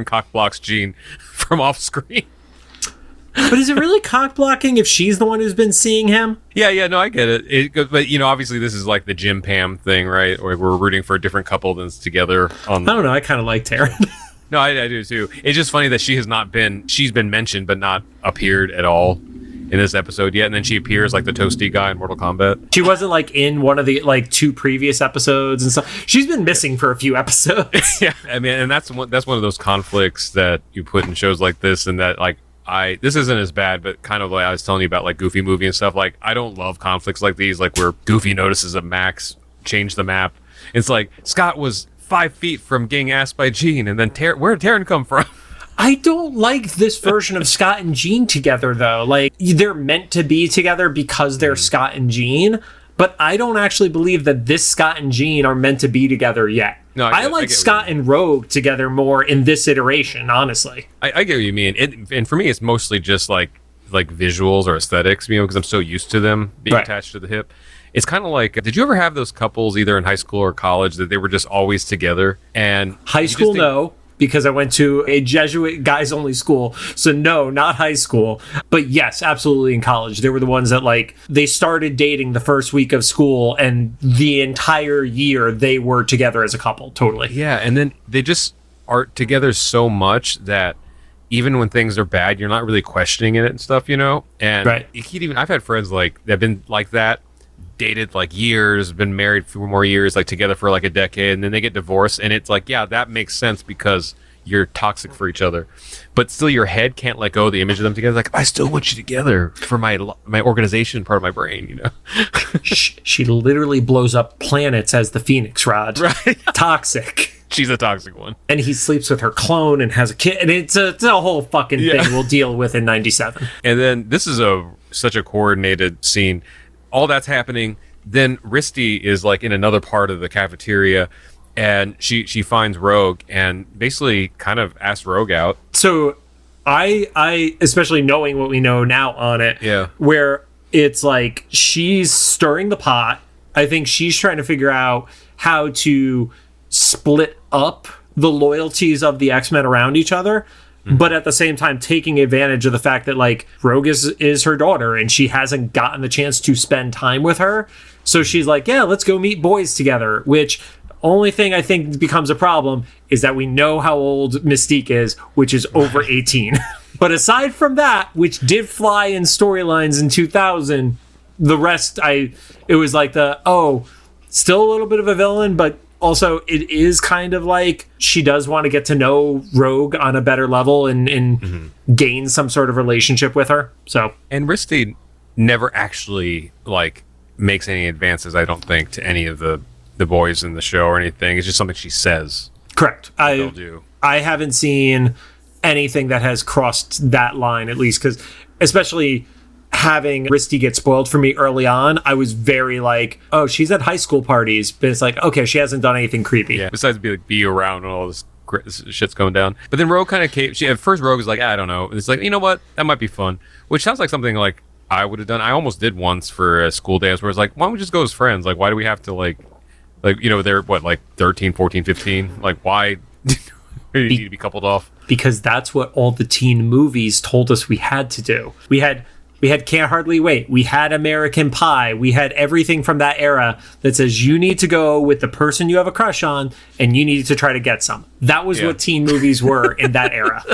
cockblocks Jean from off screen. But is it really cock blocking if she's the one who's been seeing him? Yeah, no, I get it. But obviously this is like the Jim Pam thing, right? Or we're rooting for a different couple that's together. I don't know. I kind of like Taryn. No, I do too. It's just funny that she's been mentioned but not appeared at all in this episode yet. And then she appears like the toasty guy in Mortal Kombat. She wasn't like in one of the like 2 previous episodes and stuff. She's been missing for a few episodes. Yeah, I mean, and that's one of those conflicts that you put in shows like this, and that like. this isn't as bad, but kind of like I was telling you about like Goofy movie and stuff. Like I don't love conflicts like these, like where Goofy notices that Max changed the map. It's like Scott was 5 feet from getting asked by Gene, and then where did Taryn come from? I don't like this version of Scott and Gene together, though. Like, they're meant to be together because they're Scott and Gene, but I don't actually believe that this Scott and Gene are meant to be together yet. No, I like Scott and Rogue together more in this iteration, honestly. I get what you mean. And for me, it's mostly just like visuals or aesthetics, because I'm so used to them being attached to the hip. It's kind of like, did you ever have those couples either in high school or college that they were just always together? And high school, no. Because I went to a Jesuit guys-only school. So no, not high school. But yes, absolutely in college. They were the ones that, like, they started dating the first week of school, and the entire year they were together as a couple, totally. Yeah, and then they just are together so much that even when things are bad, you're not really questioning it and stuff, And I've had friends, like, that have been like that, dated like years, been married for more years, like together for like a decade, and then they get divorced, and it's like, yeah, that makes sense because you're toxic for each other, but still your head can't let go of the image of them together. Like, I still want you together for my organization part of my brain, She literally blows up planets as the Phoenix Rod. Right. Toxic. She's a toxic one. And he sleeps with her clone and has a kid, and it's a whole fucking thing we'll deal with in 97. And then this is such a coordinated scene. All that's happening. Then Risty is like in another part of the cafeteria, and she finds Rogue and basically kind of asks Rogue out. So I especially knowing what we know now on it, where it's like she's stirring the pot. I think she's trying to figure out how to split up the loyalties of the X-Men around each other. But at the same time, taking advantage of the fact that, like, Rogue is her daughter and she hasn't gotten the chance to spend time with her. So she's like, yeah, let's go meet boys together, which only thing I think becomes a problem is that we know how old Mystique is, which is over 18. But aside from that, which did fly in storylines in 2000, the rest, it was like still a little bit of a villain, but also, it is kind of like she does want to get to know Rogue on a better level and gain some sort of relationship with her. So, and Risty never actually like makes any advances, I don't think, to any of the boys in the show or anything. It's just something she says. Correct. I haven't seen anything that has crossed that line, at least, because especially having Risty get spoiled for me early on, I was very like, oh, she's at high school parties, but it's like, okay, she hasn't done anything creepy. Yeah, besides be around when all this shit's going down. But then Rogue kind of came. At first, Rogue was like, I don't know. It's like, you know what? That might be fun. Which sounds like something like I would have done. I almost did once for a school dance where it's like, why don't we just go as friends? Like, why do we have to like they're what, like 13, 14, 15? Like, why do you need to be coupled off? Because that's what all the teen movies told us we had to do. We had Can't Hardly Wait. We had American Pie. We had everything from that era that says you need to go with the person you have a crush on and you need to try to get some. That was what teen movies were in that era.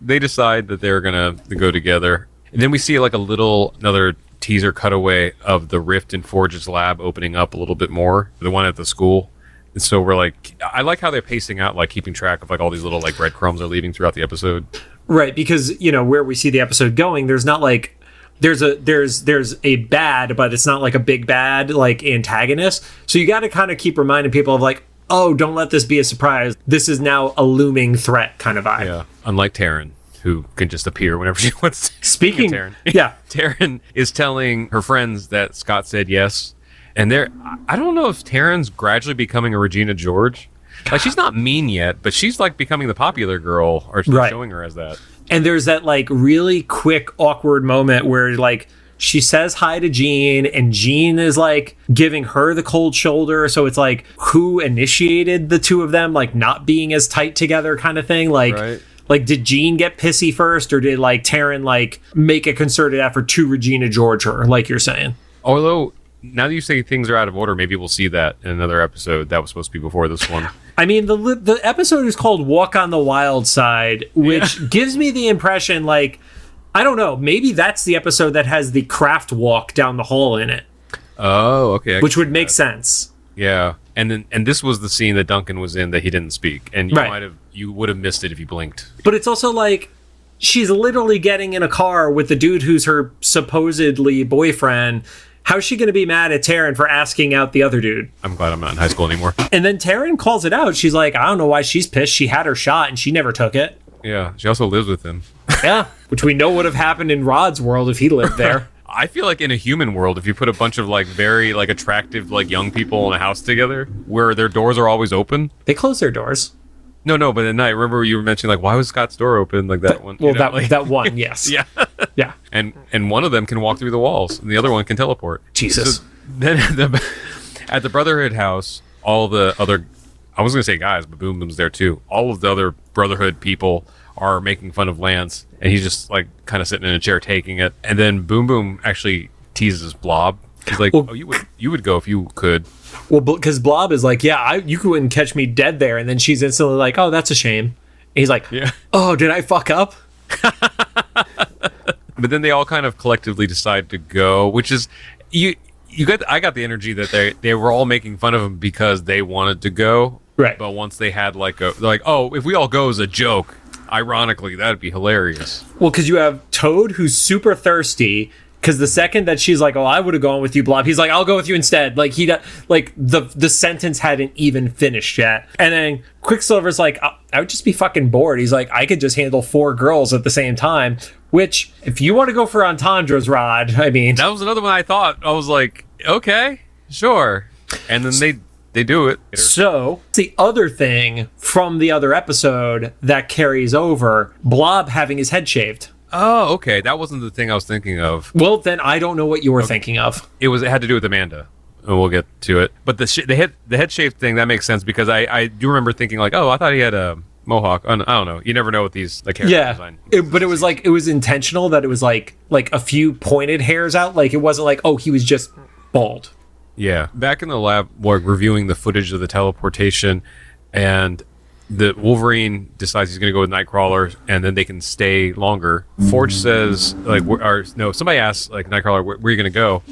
They decide that they're going to go together. And then we see like another teaser cutaway of the rift in Forge's lab opening up a little bit more, the one at the school. And so we're like, I like how they're pacing out, like keeping track of like all these little like breadcrumbs they're leaving throughout the episode. Right, because, where we see the episode going, there's not like, there's a bad, but it's not like a big bad like antagonist. So you got to kind of keep reminding people of like, oh, don't let this be a surprise. This is now a looming threat kind of vibe. Yeah, unlike Taryn, who can just appear whenever she wants to. Speaking of Taryn, Taryn is telling her friends that Scott said yes, and I don't know if Taryn's gradually becoming a Regina George. Like, she's not mean yet, but she's like becoming the popular girl, or showing her as that. And there's that like really quick, awkward moment where like she says hi to Jean and Jean is like giving her the cold shoulder. So it's like, who initiated the two of them like not being as tight together kind of thing? Like, like did Jean get pissy first, or did like Taryn like make a concerted effort to Regina George her, like you're saying? Although, now that you say things are out of order, maybe we'll see that in another episode. That was supposed to be before this one. I mean, the episode is called Walk on the Wild Side, which gives me the impression, like, I don't know, maybe that's the episode that has the craft walk down the hall in it. Oh, okay. Which would make sense. Yeah. And this was the scene that Duncan was in that he didn't speak. And you would have missed it if you blinked. But it's also like, she's literally getting in a car with the dude who's her supposedly boyfriend. How's she going to be mad at Taryn for asking out the other dude? I'm glad I'm not in high school anymore. And then Taryn calls it out. She's like, I don't know why she's pissed. She had her shot and she never took it. Yeah, she also lives with him. Yeah, which we know would have happened in Rod's world if he lived there. I feel like in a human world, if you put a bunch of like very like attractive like young people in a house together where their doors are always open. They close their doors. No, but at night, remember you were mentioning like, why was Scott's door open like that one? Well, you know, that one, yes. Yeah. Yeah. And one of them can walk through the walls and the other one can teleport. Jesus. So then at the Brotherhood house, all the other, I was going to say guys, but Boom Boom's there too. All of the other Brotherhood people are making fun of Lance, and he's just like kind of sitting in a chair taking it. And then Boom Boom actually teases Blob. He's like, well, "Oh, you would go if you could." Well, because Blob is like, "Yeah, you couldn't catch me dead there," and then she's instantly like, "Oh, that's a shame." And he's like, "Yeah, oh, did I fuck up?" But then they all kind of collectively decide to go, which is I got the energy that they were all making fun of him because they wanted to go. Right. But once they had they're like, oh, if we all go as a joke, ironically, that'd be hilarious. Well, because you have Toad, who's super thirsty. Because the second that she's like, "Oh, I would have gone with you, Blob," he's like, "I'll go with you instead." Like the sentence hadn't even finished yet. And then Quicksilver's like, "I would just be fucking bored." He's like, "I could just handle 4 girls at the same time." Which, if you want to go for entendres, Rod, I mean, that was another one I thought. I was like, okay, sure. And then they do it. So the other thing from the other episode that carries over, Blob having his head shaved. Oh, okay. That wasn't the thing I was thinking of. Well, then I don't know what you were thinking of. It had to do with Amanda. And we'll get to it. But the head shaved thing, that makes sense because I do remember thinking like, oh, I thought he had a mohawk. I don't know. You never know with these like hair design. But it was intentional that it was like a few pointed hairs out. Like it wasn't like, oh, he was just bald. Yeah. Back in the lab, we're reviewing the footage of the teleportation, and the Wolverine decides he's going to go with Nightcrawler, and then they can stay longer. Forge says, somebody asks, like, Nightcrawler, where are you going to go?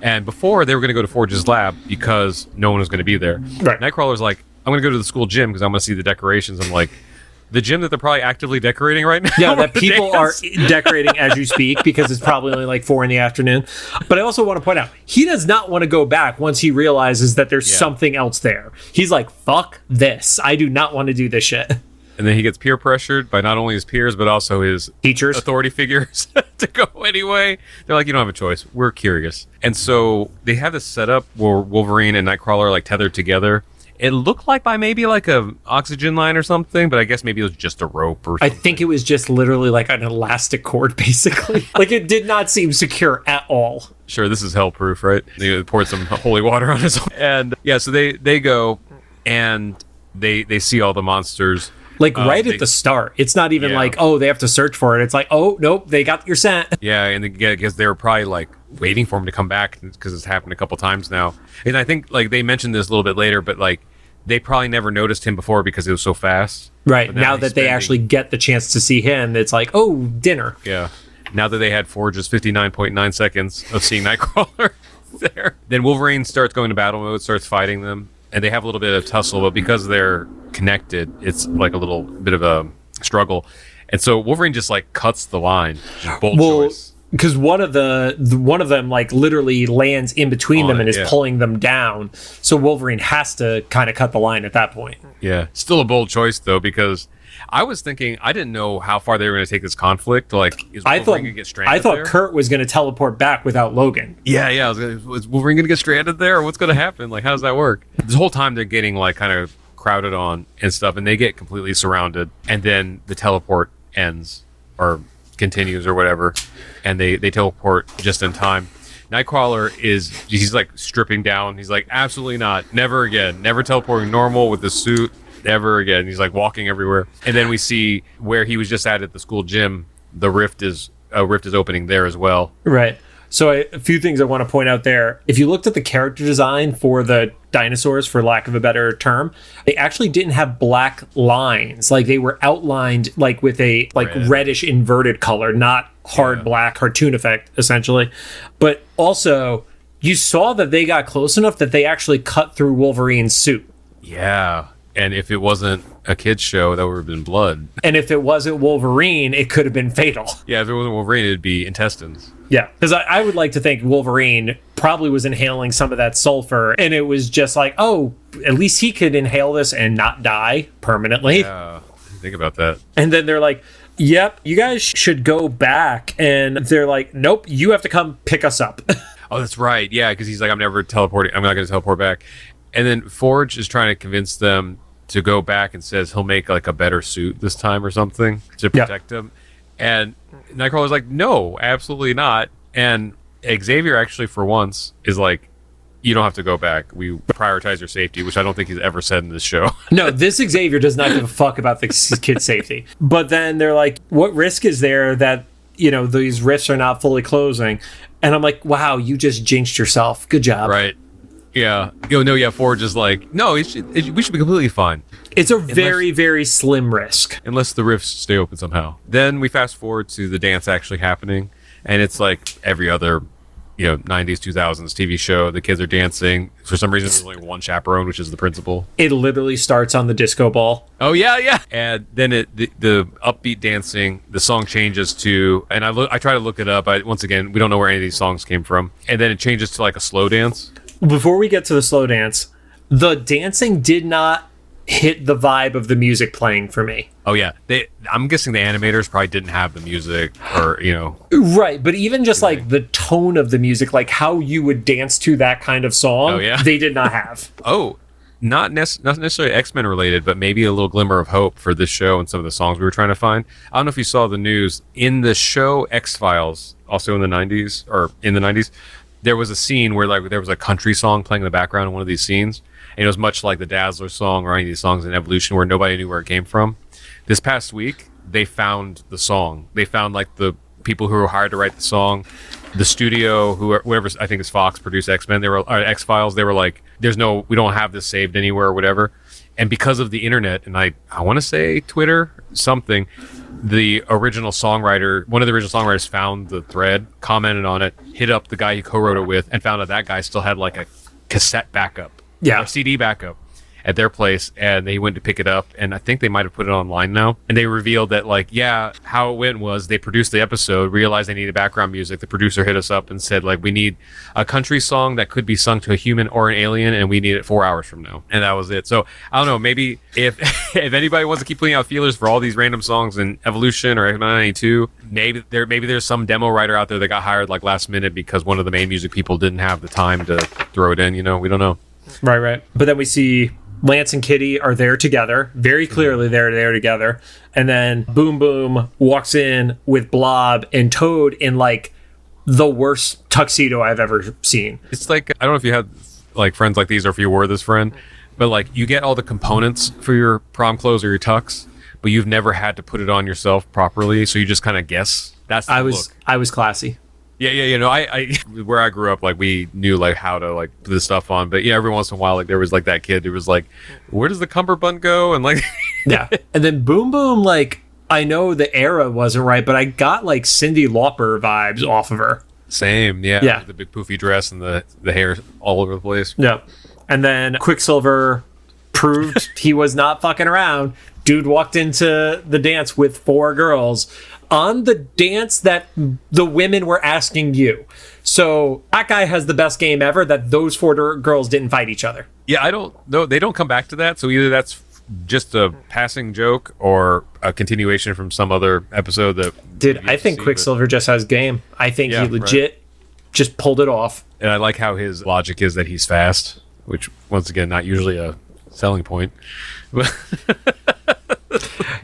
And before, they were going to go to Forge's lab because no one was going to be there. Right. Nightcrawler's like, I'm going to go to the school gym because I'm going to see the decorations. I'm like, the gym that they're probably actively decorating right now? Yeah, that people are decorating as you speak because it's probably only like 4 p.m. But I also want to point out, he does not want to go back once he realizes that there's something else there. He's like, fuck this. I do not want to do this shit. And then he gets peer pressured by not only his peers, but also his teachers, authority figures to go anyway. They're like, you don't have a choice. We're curious. And so they have this setup where Wolverine and Nightcrawler are like tethered together. It looked like by maybe like a oxygen line or something, but I guess maybe it was just a rope or something. I think it was just literally like an elastic cord, basically. Like it did not seem secure at all. Sure, this is hell-proof, right? They poured some holy water on us. And yeah, so they go and they see all the monsters. Like right at the start. It's not even like, oh, they have to search for it. It's like, oh, nope, they got your scent. Yeah, and because they were probably like waiting for him to come back because it's happened a couple times now. And I think like they mentioned this a little bit later, but like they probably never noticed him before because it was so fast. Right. Now that they actually get the chance to see him, it's like, oh, dinner. Yeah. Now that they had Forge's 59.9 seconds of seeing Nightcrawler there. Then Wolverine starts going to battle mode, starts fighting them. And they have a little bit of tussle, but because they're connected, it's like a little bit of a struggle. And so Wolverine just like cuts the line. Just bold choice. Because one of them like literally lands in between them and is pulling them down. So Wolverine has to kind of cut the line at that point. Yeah. Still a bold choice though, because I was thinking, I didn't know how far they were going to take this conflict. Like, is Wolverine going to get stranded I thought there? Kurt was going to teleport back without Logan. Yeah. Was Wolverine going to get stranded there? Or what's going to happen? Like, how does that work? This whole time they're getting like kind of crowded on and stuff, and they get completely surrounded. And then the teleport ends or continues or whatever, and they teleport just in time. Nightcrawler he's like stripping down. He's like, absolutely not. Never again. Never teleporting normal with the suit. Never again. He's like walking everywhere. And then we see where he was just at the school gym. The rift is opening there as well. Right. So a few things I want to point out there. If you looked at the character design for the dinosaurs, for lack of a better term, they actually didn't have black lines. Like they were outlined like with a like reddish inverted color, not hard black cartoon effect, essentially. But also, you saw that they got close enough that they actually cut through Wolverine's suit. Yeah. And if it wasn't a kid's show, that would have been blood. And if it wasn't Wolverine, it could have been fatal. Yeah, if it wasn't Wolverine, it'd be intestines. Yeah, because I would like to think Wolverine probably was inhaling some of that sulfur, and it was just like, oh, at least he could inhale this and not die permanently. Yeah, think about that. And then they're like, yep, you guys should go back. And they're like, nope, you have to come pick us up. Oh, that's right. Yeah, because he's like, I'm not going to teleport back. And then Forge is trying to convince them to go back and says he'll make like a better suit this time or something to protect him. And Nightcrawler's like, no, absolutely not. And Xavier actually, for once, is like, you don't have to go back. We prioritize your safety, which I don't think he's ever said in this show. No, this Xavier does not give a fuck about the kid's safety. But then they're like, what risk is there that, these rifts are not fully closing? And I'm like, wow, you just jinxed yourself. Good job. Right. Yeah. Forge is like, no, we should be completely fine. It's a very, very slim risk. Unless the rifts stay open somehow. Then we fast forward to the dance actually happening, and it's like every other, 90s, 2000s TV show. The kids are dancing. For some reason, there's only one chaperone, which is the principal. It literally starts on the disco ball. Oh, yeah. And then the upbeat dancing, the song changes to, and I try to look it up. Once again, we don't know where any of these songs came from. And then it changes to like a slow dance. Before we get to the slow dance, the dancing did not hit the vibe of the music playing for me. Oh, yeah. I'm guessing the animators probably didn't have the music or, Right, but even just like the tone of the music, like how you would dance to that kind of song, they did not have. Oh, not necessarily X-Men related, but maybe a little glimmer of hope for this show and some of the songs we were trying to find. I don't know if you saw the news. In the show X-Files, also in the 90s, there was a scene where like there was a country song playing in the background in one of these scenes. And it was much like the Dazzler song or any of these songs in Evolution where nobody knew where it came from. This past week, they found the song. They found like the people who were hired to write the song, the studio, whoever, I think it's Fox, produced X-Men, X-Files. They were like, we don't have this saved anywhere or whatever. And because of the internet, and I want to say Twitter, something, one of the original songwriters found the thread, commented on it, hit up the guy he co-wrote it with, and found out that guy still had like a cassette backup. Yeah. A CD backup at their place, and they went to pick it up, and I think they might have put it online now. And they revealed that, like, how it went was they produced the episode, realized they needed background music. The producer hit us up and said, like, we need a country song that could be sung to a human or an alien, and we need it 4 hours from now. And that was it. So, I don't know, maybe if anybody wants to keep putting out feelers for all these random songs in Evolution or X-Men 92, maybe there's some demo writer out there that got hired, like, last minute because one of the main music people didn't have the time to throw it in, we don't know. Right. But then we see Lance and Kitty are there together. Very clearly they're there together. And then Boom Boom walks in with Blob and Toad in like the worst tuxedo I've ever seen. It's like, I don't know if you had like friends like these or if you were this friend, but like you get all the components for your prom clothes or your tux, but you've never had to put it on yourself properly. So you just kind of guess. That's the look. I was classy. Yeah. I where I grew up, like we knew like how to like put this stuff on, but every once in a while, like there was like that kid who was like, "Where does the cummerbund go?" And like, yeah. And then Boom Boom, like I know the era wasn't right, but I got like Cyndi Lauper vibes off of her. Same, yeah. The big poofy dress and the hair all over the place. Yeah. And then Quicksilver proved he was not fucking around. Dude walked into the dance with 4 girls on the dance that the women were asking you. So that guy has the best game ever that those 4 girls didn't fight each other. Yeah, I don't know. They don't come back to that. So either that's just a passing joke or a continuation from some other episode that... Dude, I think Quicksilver just has game. I think he legit just pulled it off. And I like how his logic is that he's fast, which, once again, not usually a selling point.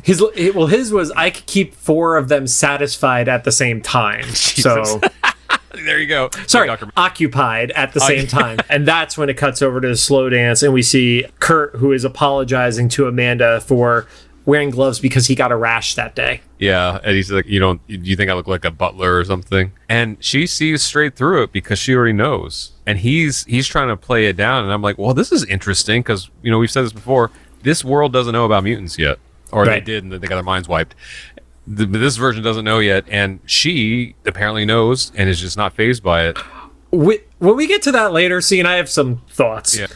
His was I could keep 4 of them satisfied at the same time. Jesus. So there you go. Sorry, occupied at the same time. And that's when it cuts over to the slow dance and we see Kurt, who is apologizing to Amanda for wearing gloves because he got a rash that day. Yeah, and he's like, do you think I look like a butler or something? And she sees straight through it because she already knows. And he's trying to play it down, and I'm like, well, this is interesting because we've said this before. This world doesn't know about mutants yet, or they did, and they got their minds wiped. This version doesn't know yet, and she apparently knows and is just not fazed by it. When we get to that later scene, I have some thoughts. Yeah.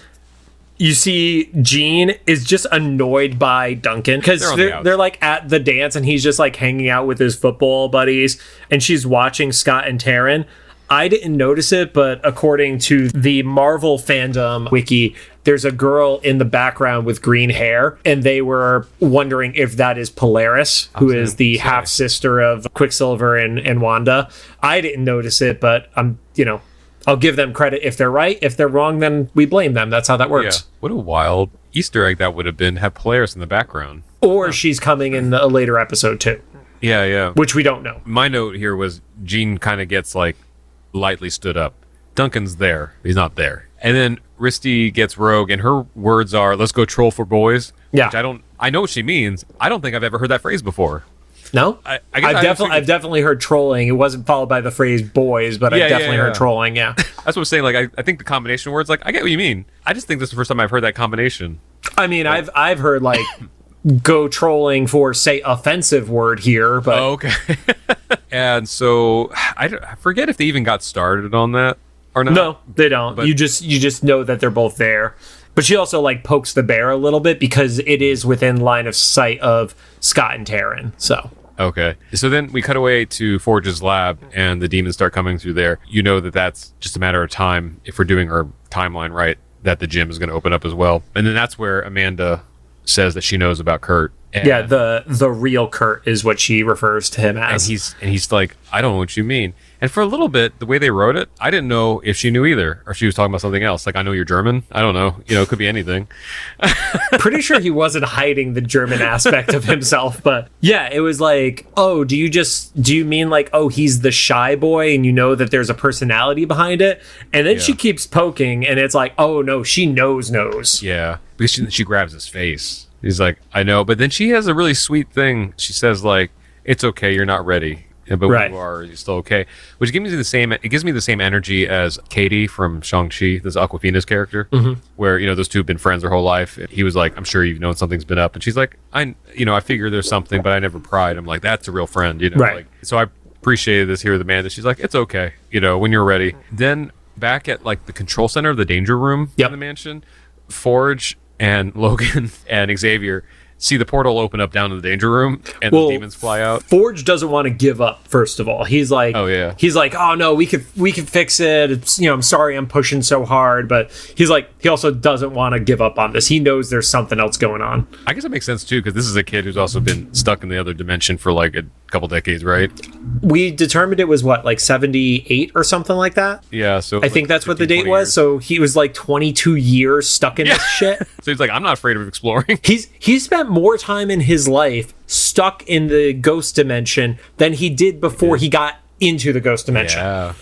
you see Jean is just annoyed by Duncan because they're like at the dance and he's just like hanging out with his football buddies and she's watching Scott and Taryn. I didn't notice it, but according to the Marvel fandom wiki, there's a girl in the background with green hair, and they were wondering if that is Polaris, who is the half sister of Quicksilver and Wanda. I didn't notice it, but I'll give them credit if they're right. If they're wrong, then we blame them. That's how that works. Yeah. What a wild Easter egg that would have been, have Polaris in the background. Or she's coming in a later episode too. Yeah. Which we don't know. My note here was Jean kind of gets like lightly stood up. Duncan's there. He's not there. And then Risty gets rogue and her words are, let's go troll for boys. Yeah. Which I know what she means. I don't think I've ever heard that phrase before. No? I've definitely heard trolling. It wasn't followed by the phrase boys, but I've definitely heard trolling, yeah. That's what I'm saying. Like, I think the combination of words, like, I get what you mean. I just think this is the first time I've heard that combination. I mean, I've heard, like, go trolling for, say, offensive word here, but... Oh, okay. And so, I forget if they even got started on that or not. No, they don't. But you just know that they're both there. But she also, like, pokes the bear a little bit because it is within line of sight of Scott and Taryn, so... Okay. So then we cut away to Forge's lab and the demons start coming through there. You know that that's just a matter of time, if we're doing our timeline right, that the gym is going to open up as well. And then that's where Amanda says that she knows about Kurt. And yeah, the real Kurt is what she refers to him as. And he's like, I don't know what you mean. And for a little bit, the way they wrote it, I didn't know if she knew either, or she was talking about something else. Like, I know you're German. I don't know. It could be anything. Pretty sure he wasn't hiding the German aspect of himself, but yeah, it was like, oh, do you mean like, oh, he's the shy boy and you know that there's a personality behind it? And then she keeps poking and it's like, oh no, she knows. Yeah, because she grabs his face. He's like, I know. But then she has a really sweet thing. She says like, it's okay, you're not ready. But when you are, you're still okay. Which gives me the same energy as Katie from Shang-Chi, this Awkwafina's character, where, those two have been friends their whole life. He was like, I'm sure you've known something's been up. And she's like, I figure there's something, but I never pried. I'm like, that's a real friend, Right. Like, so I appreciated this here with Amanda. She's like, it's okay, when you're ready. Then back at like the control center of the danger room in the mansion, Forge and Logan and Xavier see the portal open up down to the danger room and the demons fly out. Forge doesn't want to give up, first of all. He's like, oh no, we could fix it. It's, I'm sorry I'm pushing so hard, but he's like, he also doesn't want to give up on this. He knows there's something else going on. I guess it makes sense too, because this is a kid who's also been stuck in the other dimension for like a couple decades, right? We determined it was what, like 78 or something like that? Yeah, so I think that's 15, what the date was. So he was like 22 years stuck in this shit. So he's like, I'm not afraid of exploring. He spent more time in his life stuck in the ghost dimension than he did before he got into the ghost dimension. Yeah.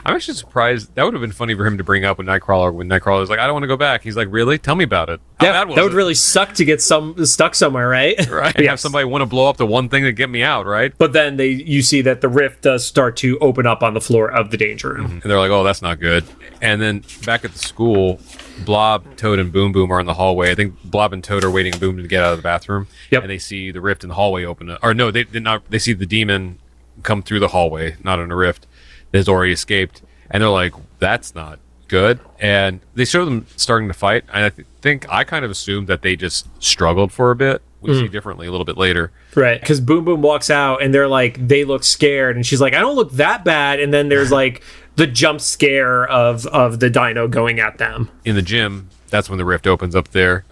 I'm actually surprised. That would have been funny for him to bring up with Nightcrawler. When Nightcrawler was like, I don't want to go back. He's like, really? Tell me about it. How bad was that would it? really suck to get stuck somewhere, right? Right. Have somebody want to blow up the one thing to get me out, right? But then you see that the rift does start to open up on the floor of the danger room. And they're like, oh, that's not good. And then back at the school, Blob, Toad, and Boom Boom are in the hallway. I think Blob and Toad are waiting for Boom to get out of the bathroom. Yep. And they see the rift in the hallway open. Or no, they did not. They see the demon come through the hallway, not in a rift. That has already escaped. And they're like, that's not good. And they show them starting to fight. And I think I kind of assumed that they just struggled for a bit. We see differently a little bit later. Right. Because Boom Boom walks out and they're like, they look scared. And she's like, I don't look that bad. And then there's like the jump scare of the dino going at them. In the gym, that's when the rift opens up there.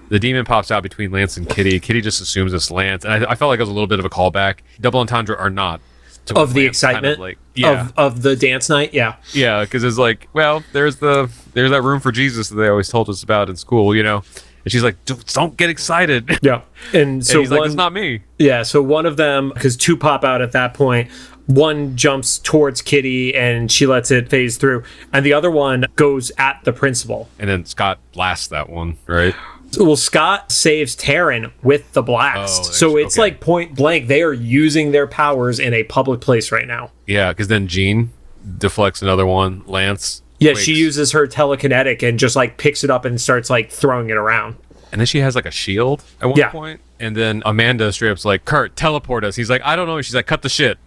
The demon pops out between Lance and Kitty. Kitty just assumes it's Lance. And I felt like it was a little bit of a callback. Double entendre are not. Of the excitement of the dance night, yeah, because it's like, well, there's that room for Jesus that they always told us about in school, and she's like, don't get excited, and so he's like, it's not me, so one of them, because two pop out at that point, one jumps towards Kitty and she lets it phase through, and the other one goes at the principal, and then Scott blasts that one, right? Well, Scott saves Taryn with the blast. So it's like point blank. They are using their powers in a public place right now. Yeah, because then Jean deflects another one. Lance. Yeah, she uses her telekinetic and just like picks it up and starts like throwing it around. And then she has like a shield at one point. And then Amanda straight up's like, Kurt, teleport us. He's like, I don't know. She's like, cut the shit.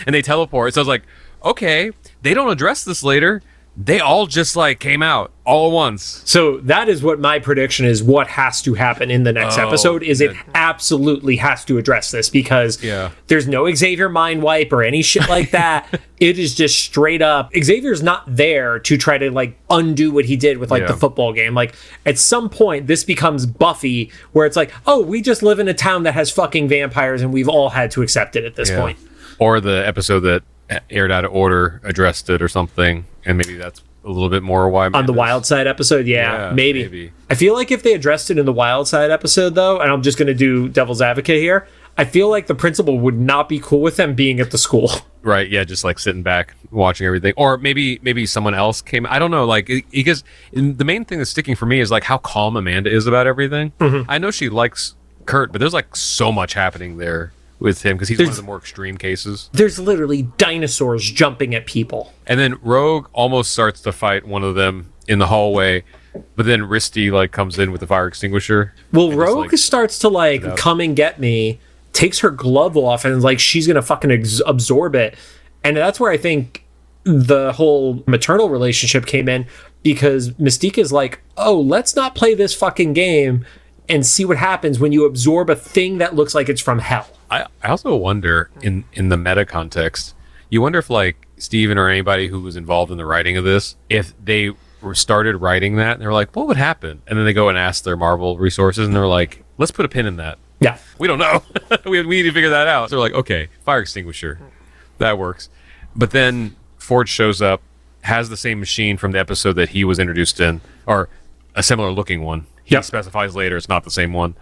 And they teleport. So I was like, okay, they don't address this later. they all just like came out all at once. So that is what my prediction is. What has to happen in the next episode is it absolutely has to address this, because there's no Xavier mind wipe or any shit like that. It is just straight up. Xavier's not there to try to like undo what he did with like the football game. Like at some point this becomes Buffy, where it's like, oh, we just live in a town that has fucking vampires and we've all had to accept it at this point. Or the episode that aired out of order addressed it or something, and maybe that's a little bit more why on the Wild Side episode. Maybe I feel like if they addressed it in the Wild Side episode though, and I'm just going to do devil's advocate here, I feel like the principal would not be cool with them being at the school. Right, yeah, just like sitting back watching everything. Or maybe someone else came, I don't know, like, because the main thing that's sticking for me is like how calm Amanda is about everything. I know she likes Kurt, but there's like so much happening there with him, because he's one of the more extreme cases. There's literally dinosaurs jumping at people. And then Rogue almost starts to fight one of them in the hallway, but then Risty like comes in with the fire extinguisher. Well, Rogue starts to like come and get me, takes her glove off, and like she's gonna fucking absorb it. And that's where I think the whole maternal relationship came in, because Mystique is like, oh, let's not play this fucking game and see what happens when you absorb a thing that looks like it's from hell. I also wonder, in the meta context, you wonder if like Steven or anybody who was involved in the writing of this, if they started writing that and they're like, what would happen? And then they go and ask their Marvel resources and they're like, let's put a pin in that. Yeah. We don't know. we need to figure that out. So they're like, okay, fire extinguisher. That works. But then Forge shows up, has the same machine from the episode that he was introduced in, or a similar looking one. He specifies later it's not the same one.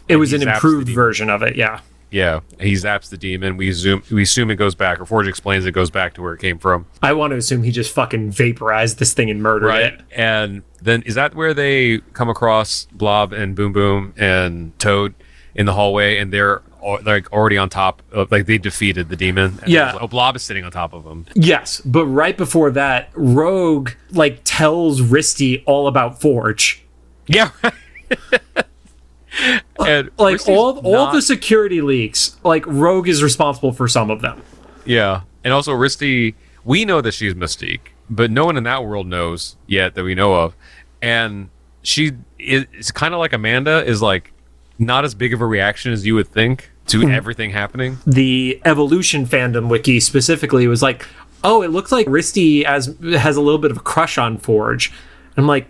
It was an improved version of it, yeah. Yeah, he zaps the demon. We assume it goes back, or Forge explains it goes back to where it came from. I want to assume he just fucking vaporized this thing and murdered it. And then is that where they come across Blob and Boom Boom and Toad in the hallway, and they're like already on top of, like, they defeated the demon? And like, Blob is sitting on top of them. Yes, but right before that, Rogue like tells Risty all about Forge. Yeah. And like all the security leaks, like Rogue is responsible for some of them. Yeah. And also Risty, we know that she's Mystique, but no one in that world knows yet that we know of. And she is kind of like Amanda, is like not as big of a reaction as you would think to everything happening. The Evolution fandom wiki specifically was like, oh, it looks like Risty has a little bit of a crush on Forge. And I'm like,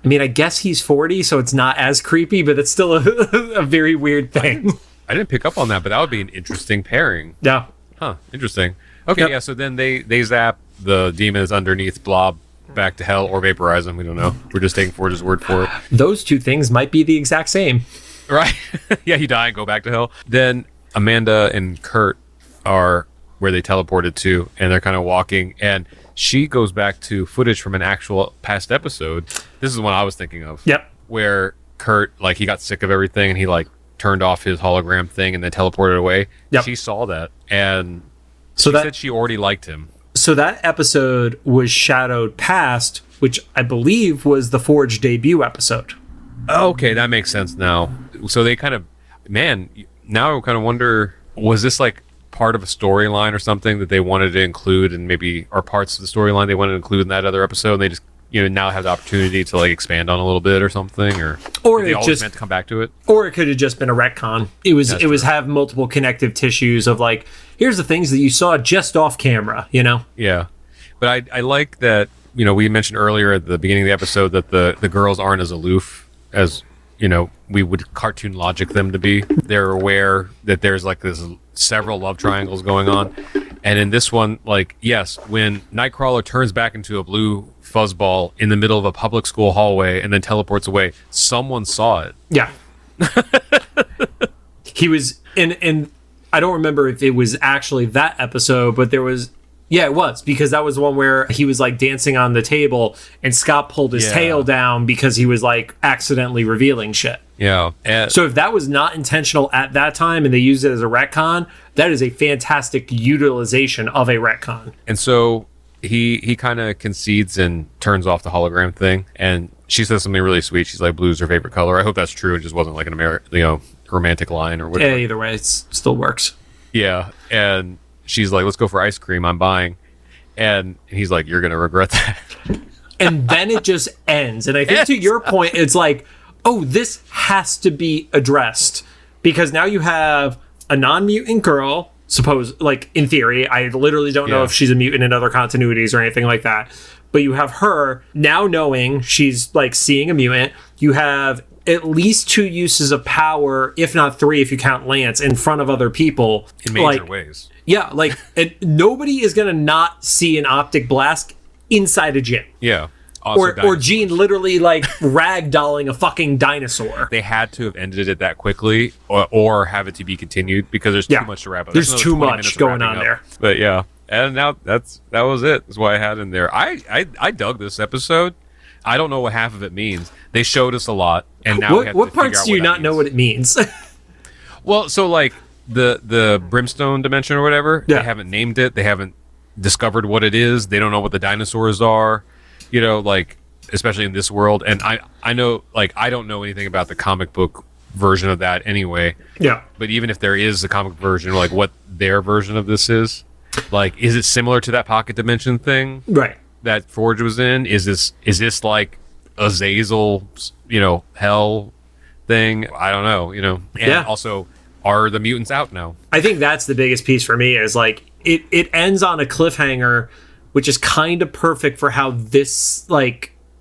I mean, I guess he's 40, so it's not as creepy, but it's still a very weird thing. I didn't pick up on that, but that would be an interesting pairing. Yeah. Huh, interesting. Okay, yeah, so then they zap the demons underneath Blob back to hell, or vaporize him, we don't know. We're just taking Forge's word for it. Those two things might be the exact same. Right. Yeah, he die and go back to hell. Then Amanda and Kurt are where they teleported to, and they're kind of walking, and she goes back to footage from an actual past episode. This is the one I was thinking of. Yep. Where Kurt, like, he got sick of everything and he like turned off his hologram thing and then teleported away. Yep. She saw that, and so she said she already liked him. So that episode was shadowed past, which I believe was the Forge debut episode. Okay, that makes sense now. So they kind of, man, now I kind of wonder, was this like part of a storyline or something that they wanted to include, and maybe are parts of the storyline they wanted to include in that other episode, and they just, you know, now have the opportunity to like expand on a little bit or something, or they always just meant to come back to it, or it could have just been a retcon. It was have multiple connective tissues of like, here's the things that you saw just off camera, you know? Yeah, but I like that, you know, we mentioned earlier at the beginning of the episode that the girls aren't as aloof as, you know, we would cartoon logic them to be. They're aware that there's like this several love triangles going on. And in this one, like, yes, when Nightcrawler turns back into a blue fuzzball in the middle of a public school hallway and then teleports away, someone saw it. Yeah. He was in I don't remember if it was actually that episode, but there was, yeah, it was, because that was the one where he was like dancing on the table and Scott pulled his tail down because he was like accidentally revealing shit. Yeah. So if that was not intentional at that time and they used it as a retcon, that is a fantastic utilization of a retcon. And so he kind of concedes and turns off the hologram thing, and she says something really sweet. She's like, blue's her favorite color. I hope that's true. It just wasn't like an romantic line or whatever. Yeah, either way, it still works. Yeah. And she's like, let's go for ice cream. I'm buying. And he's like, you're going to regret that. And then it just ends. And I think to your point, it's like, oh, this has to be addressed. Because now you have a non-mutant girl, like in theory. I literally don't know if she's a mutant in other continuities or anything like that. But you have her now knowing she's like seeing a mutant. You have at least 2 uses of power, if not 3, if you count Lance, in front of other people. In major ways. Yeah, like nobody is going to not see an optic blast inside a gym. Yeah. Or Jean literally like ragdolling a fucking dinosaur. They had to have ended it that quickly or have it to be continued because there's too much to wrap up. There's too much going on there. But yeah. And now that was it. That's why I had in there. I dug this episode. I don't know what half of it means. They showed us a lot, and now what parts do you not know what it means? Well, so like the brimstone dimension or whatever, they haven't named it. They haven't discovered what it is. They don't know what the dinosaurs are. You know, like especially in this world. And I know, like, I don't know anything about the comic book version of that anyway. Yeah. But even if there is a comic version, like what their version of this is, like, is it similar to that pocket dimension thing? Right. That Forge was in? Is this like Azazel, hell thing? I don't know, And also, are the mutants out now? I think that's the biggest piece for me is like it ends on a cliffhanger, which is kind of perfect for how this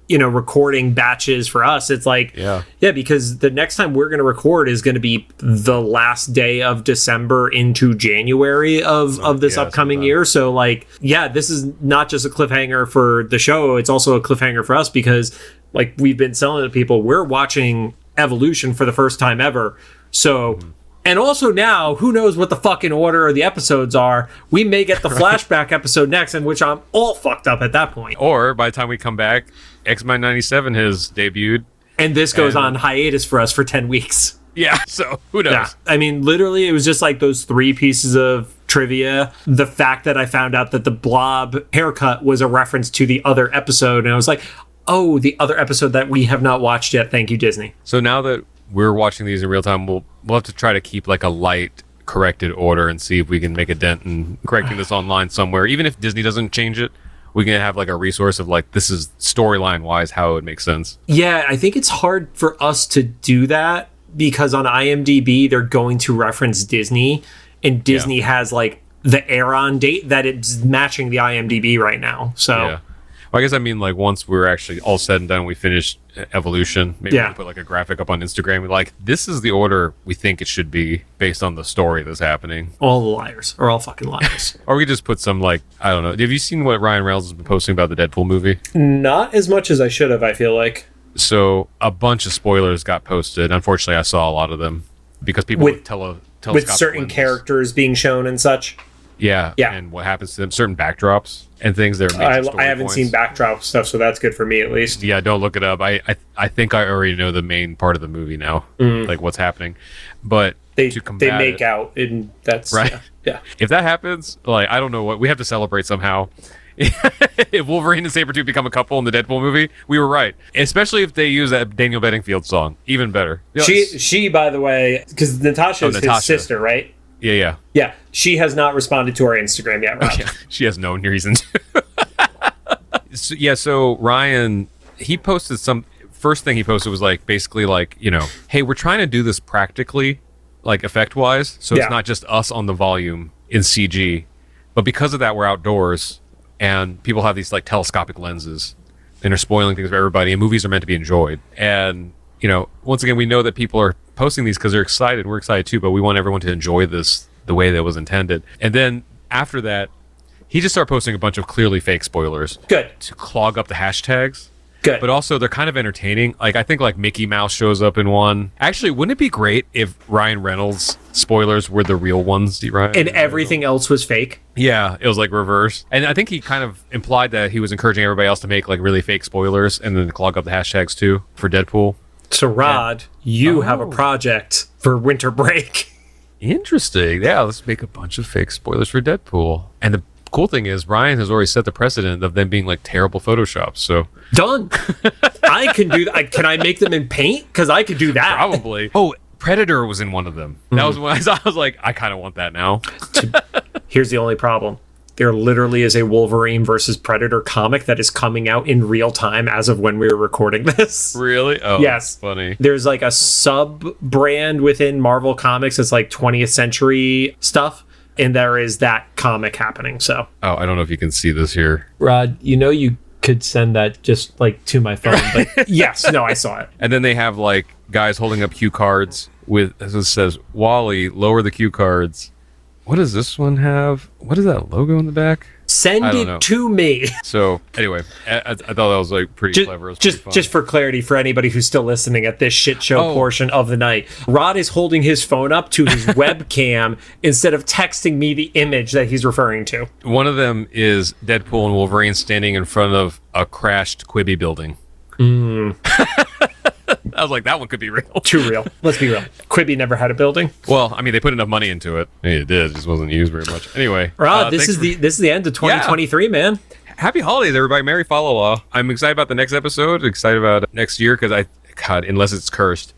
recording batches for us. It's like, because the next time we're going to record is going to be the last day of December into January of this upcoming year. So this is not just a cliffhanger for the show. It's also a cliffhanger for us because like we've been selling to people, we're watching Evolution for the first time ever. So, and also now, who knows what the fucking order of the episodes are. We may get the flashback episode next, in which I'm all fucked up at that point. Or by the time we come back, X-Men 97 has debuted. And this goes on hiatus for us for 10 weeks. Yeah, so who knows? Yeah. I mean, literally, it was just like those 3 pieces of trivia. The fact that I found out that the Blob haircut was a reference to the other episode. And I was like, oh, the other episode that we have not watched yet. Thank you, Disney. So now that we're watching these in real time, we'll have to try to keep like a light corrected order and see if we can make a dent in correcting this online somewhere. Even if Disney doesn't change it, we can have like a resource of like, this is storyline wise how it would make sense. Yeah, I think it's hard for us to do that because on IMDb they're going to reference Disney, and Disney has like the air-on date that it's matching the IMDb right now. So well, I guess I mean like once we're actually all said and done, we finished Evolution, maybe we'll put like a graphic up on Instagram. We're like, this is the order we think it should be based on the story that's happening. All the liars are all fucking liars. Or we just put some like, I don't know. Have you seen what Ryan Reynolds has been posting about the Deadpool movie? Not as much as I should have, I feel like. So a bunch of spoilers got posted. Unfortunately, I saw a lot of them because people with certain characters being shown and such. Yeah. And what happens to them, certain backdrops and things that are I haven't seen backdrop stuff, so that's good for me at least. Yeah, don't look it up. I think I already know the main part of the movie now, like what's happening. But they make out, and that's right. Yeah. If that happens, like I don't know what we have to celebrate somehow. If Wolverine and Sabretooth become a couple in the Deadpool movie, we were right. Especially if they use that Daniel Bedingfield song, even better. She by the way, because Natasha is his sister, right? Yeah. She has not responded to our Instagram yet, Rob. Okay. She has no reason to. So Ryan, he posted first thing he posted was like, basically like, hey, we're trying to do this practically, like effect-wise, so it's not just us on the volume in CG, but because of that, we're outdoors, and people have these like telescopic lenses, and they're spoiling things for everybody, and movies are meant to be enjoyed. And, once again, we know that people are posting these because they're excited. We're excited too, but we want everyone to enjoy this the way that was intended. And then after that, he just started posting a bunch of clearly fake spoilers. Good. To clog up the hashtags. Good. But also they're kind of entertaining. Like I think like Mickey Mouse shows up in one. Actually, wouldn't it be great if Ryan Reynolds spoilers were the real ones, Ryan? And everything else was fake? Yeah, it was like reverse. And I think he kind of implied that he was encouraging everybody else to make like really fake spoilers and then clog up the hashtags too for Deadpool. So Rod, you have a project for winter break. Interesting. Yeah, let's make a bunch of fake spoilers for Deadpool. And the cool thing is Ryan has already set the precedent of them being like terrible Photoshops. So done. I can do that. Can I make them in paint? Because I could do that. Probably. Oh, Predator was in one of them. That was when I was like, I kind of want that now. Here's the only problem. There literally is a Wolverine versus Predator comic that is coming out in real time as of when we were recording this. Really? Oh, yes. Funny. There's like a sub-brand within Marvel Comics. It's like 20th century stuff. And there is that comic happening. So, oh, I don't know if you can see this here. Rod, you could send that just like to my phone, but yes, no, I saw it. And then they have like guys holding up cue cards with, as it says, Wally, lower the cue cards. What does this one have? What is that logo in the back? Send it to me. So anyway, I thought that was like pretty clever. Just for clarity for anybody who's still listening at this shit show portion of the night, Rod is holding his phone up to his webcam instead of texting me the image that he's referring to. One of them is Deadpool and Wolverine standing in front of a crashed Quibi building. I was like, that one could be real. Too real. Let's be real. Quibi never had a building. Well, I mean, they put enough money into it. I mean, it did. It just wasn't used very much. Anyway, Rod, this is the end of 2023, man. Happy holidays, everybody. Merry Follow-Law. I'm excited about the next episode. Excited about next year because God, unless it's cursed,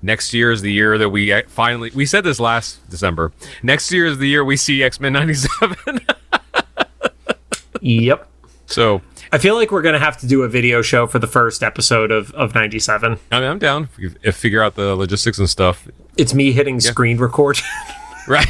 next year is the year that we said this last December. Next year is the year we see X-Men 97. Yep. So I feel like we're going to have to do a video show for the first episode of 97. I mean, I'm down. If figure out the logistics and stuff. It's me hitting screen record. Right.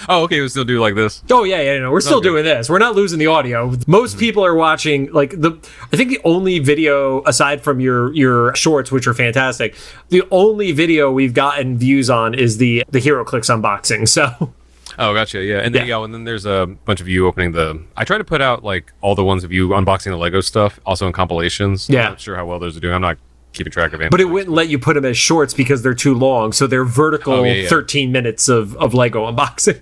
Oh, okay. We'll still do like this. Oh, yeah. No, we're still doing this. We're not losing the audio. Most people are watching, like, I think the only video, aside from your shorts, which are fantastic, the only video we've gotten views on is the HeroClix unboxing. So... Oh, gotcha. Yeah. And then, and then there's a bunch of you opening I try to put out like all the ones of you unboxing the Lego stuff, also in compilations. Yeah. I'm not sure how well those are doing. I'm not keeping track of it. But it wouldn't let you put them as shorts because they're too long. So they're vertical 13 minutes of Lego unboxing.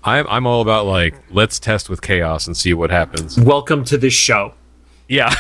I'm all about like, let's test with chaos and see what happens. Welcome to this show. Yeah.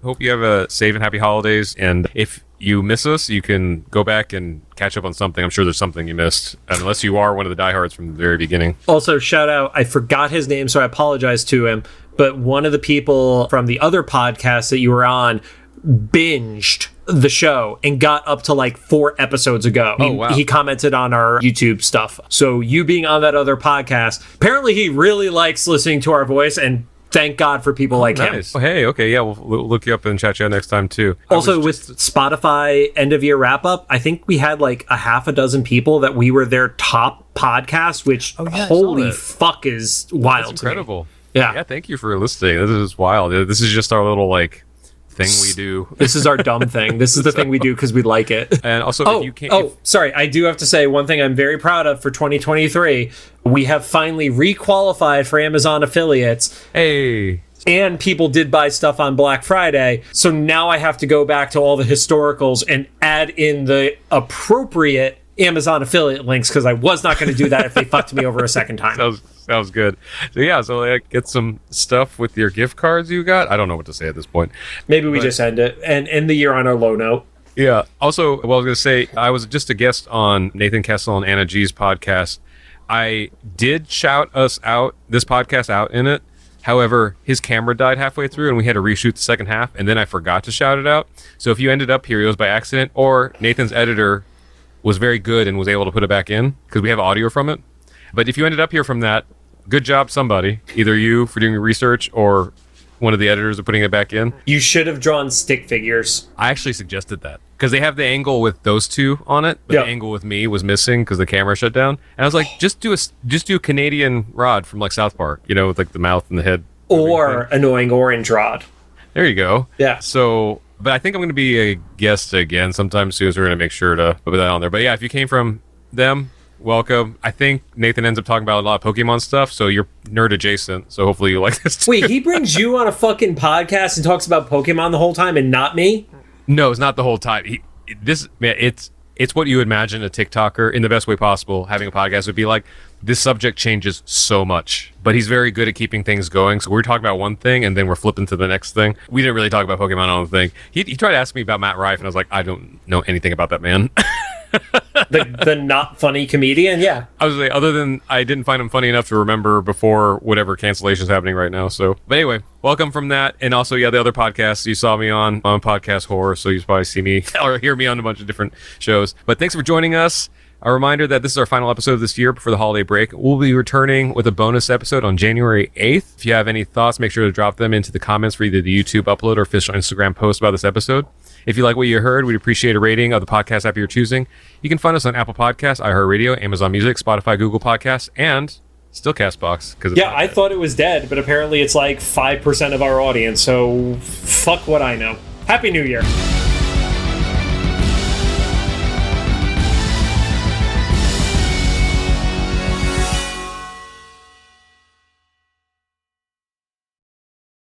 Hope you have a safe and happy holidays. And if you miss us, you can go back and catch up on something. I'm sure there's something you missed, unless you are one of the diehards from the very beginning. Also, shout out, I forgot his name, so I apologize to him, but one of the people from the other podcast that you were on binged the show and got up to like 4 episodes ago. Oh, wow. He commented on our YouTube stuff. So you being on that other podcast, apparently he really likes listening to our voice, and thank God for people like him. Oh, hey, okay, yeah, we'll look you up and chat you out next time, too. Also, with Spotify end-of-year wrap-up, I think we had like a half a dozen people that we were their top podcast, which holy fuck is wild. That's incredible. Yeah, thank you for listening. This is wild. This is just our little, like, thing we do. This is our dumb thing. This is the thing we do because we like it. And also, if you can't... sorry. I do have to say one thing I'm very proud of for 2023. We have finally re-qualified for Amazon affiliates. Hey. And people did buy stuff on Black Friday. So now I have to go back to all the historicals and add in the appropriate Amazon affiliate links because I was not going to do that if they fucked me over a second time. Sounds good. So get some stuff with your gift cards you got. I don't know what to say at this point. Maybe we just end it and end the year on a low note. Yeah. Also, I was going to say, I was just a guest on Nathan Kessel and Anna G's podcast. I did shout this podcast out in it. However, his camera died halfway through and we had to reshoot the second half, and then I forgot to shout it out. So if you ended up here, it was by accident, or Nathan's editor was very good and was able to put it back in because we have audio from it. But if you ended up here from that, good job, somebody. Either you for doing research or one of the editors are putting it back in. You should have drawn stick figures. I actually suggested that because they have the angle with those two on it, but the angle with me was missing because the camera shut down. And I was like, just do a Canadian Rod from like South Park, with like the mouth and the head. Or annoying orange Rod. There you go. Yeah. So, but I think I'm going to be a guest again sometime soon, so we're going to make sure to put that on there. But yeah, if you came from them, welcome. I think Nathan ends up talking about a lot of Pokemon stuff, so you're nerd adjacent, so hopefully you like this too. Wait, he brings you on a fucking podcast and talks about Pokemon the whole time and not me? No, it's not the whole time. It's what you imagine a TikToker, in the best way possible, having a podcast would be like. This subject changes so much, but he's very good at keeping things going. So we're talking about one thing, and then we're flipping to the next thing. We didn't really talk about Pokemon, I don't think. He tried to ask me about Matt Rife, and I was like, I don't know anything about that man. the not funny comedian, yeah. I was like, other than I didn't find him funny enough to remember before whatever cancellation's happening right now. So, but anyway, welcome from that, and also the other podcasts you saw me on Podcast Horror, so you probably see me or hear me on a bunch of different shows. But thanks for joining us. A reminder that this is our final episode of this year before the holiday break. We'll be returning with a bonus episode on January 8th. If you have any thoughts, make sure to drop them into the comments for either the YouTube upload or official Instagram post about this episode. If you like what you heard, we'd appreciate a rating of the podcast app you're choosing. You can find us on Apple Podcasts, iHeartRadio, Amazon Music, Spotify, Google Podcasts, and still CastBox. Yeah, I thought it was dead, but apparently it's like 5% of our audience, so fuck what I know. Happy New Year.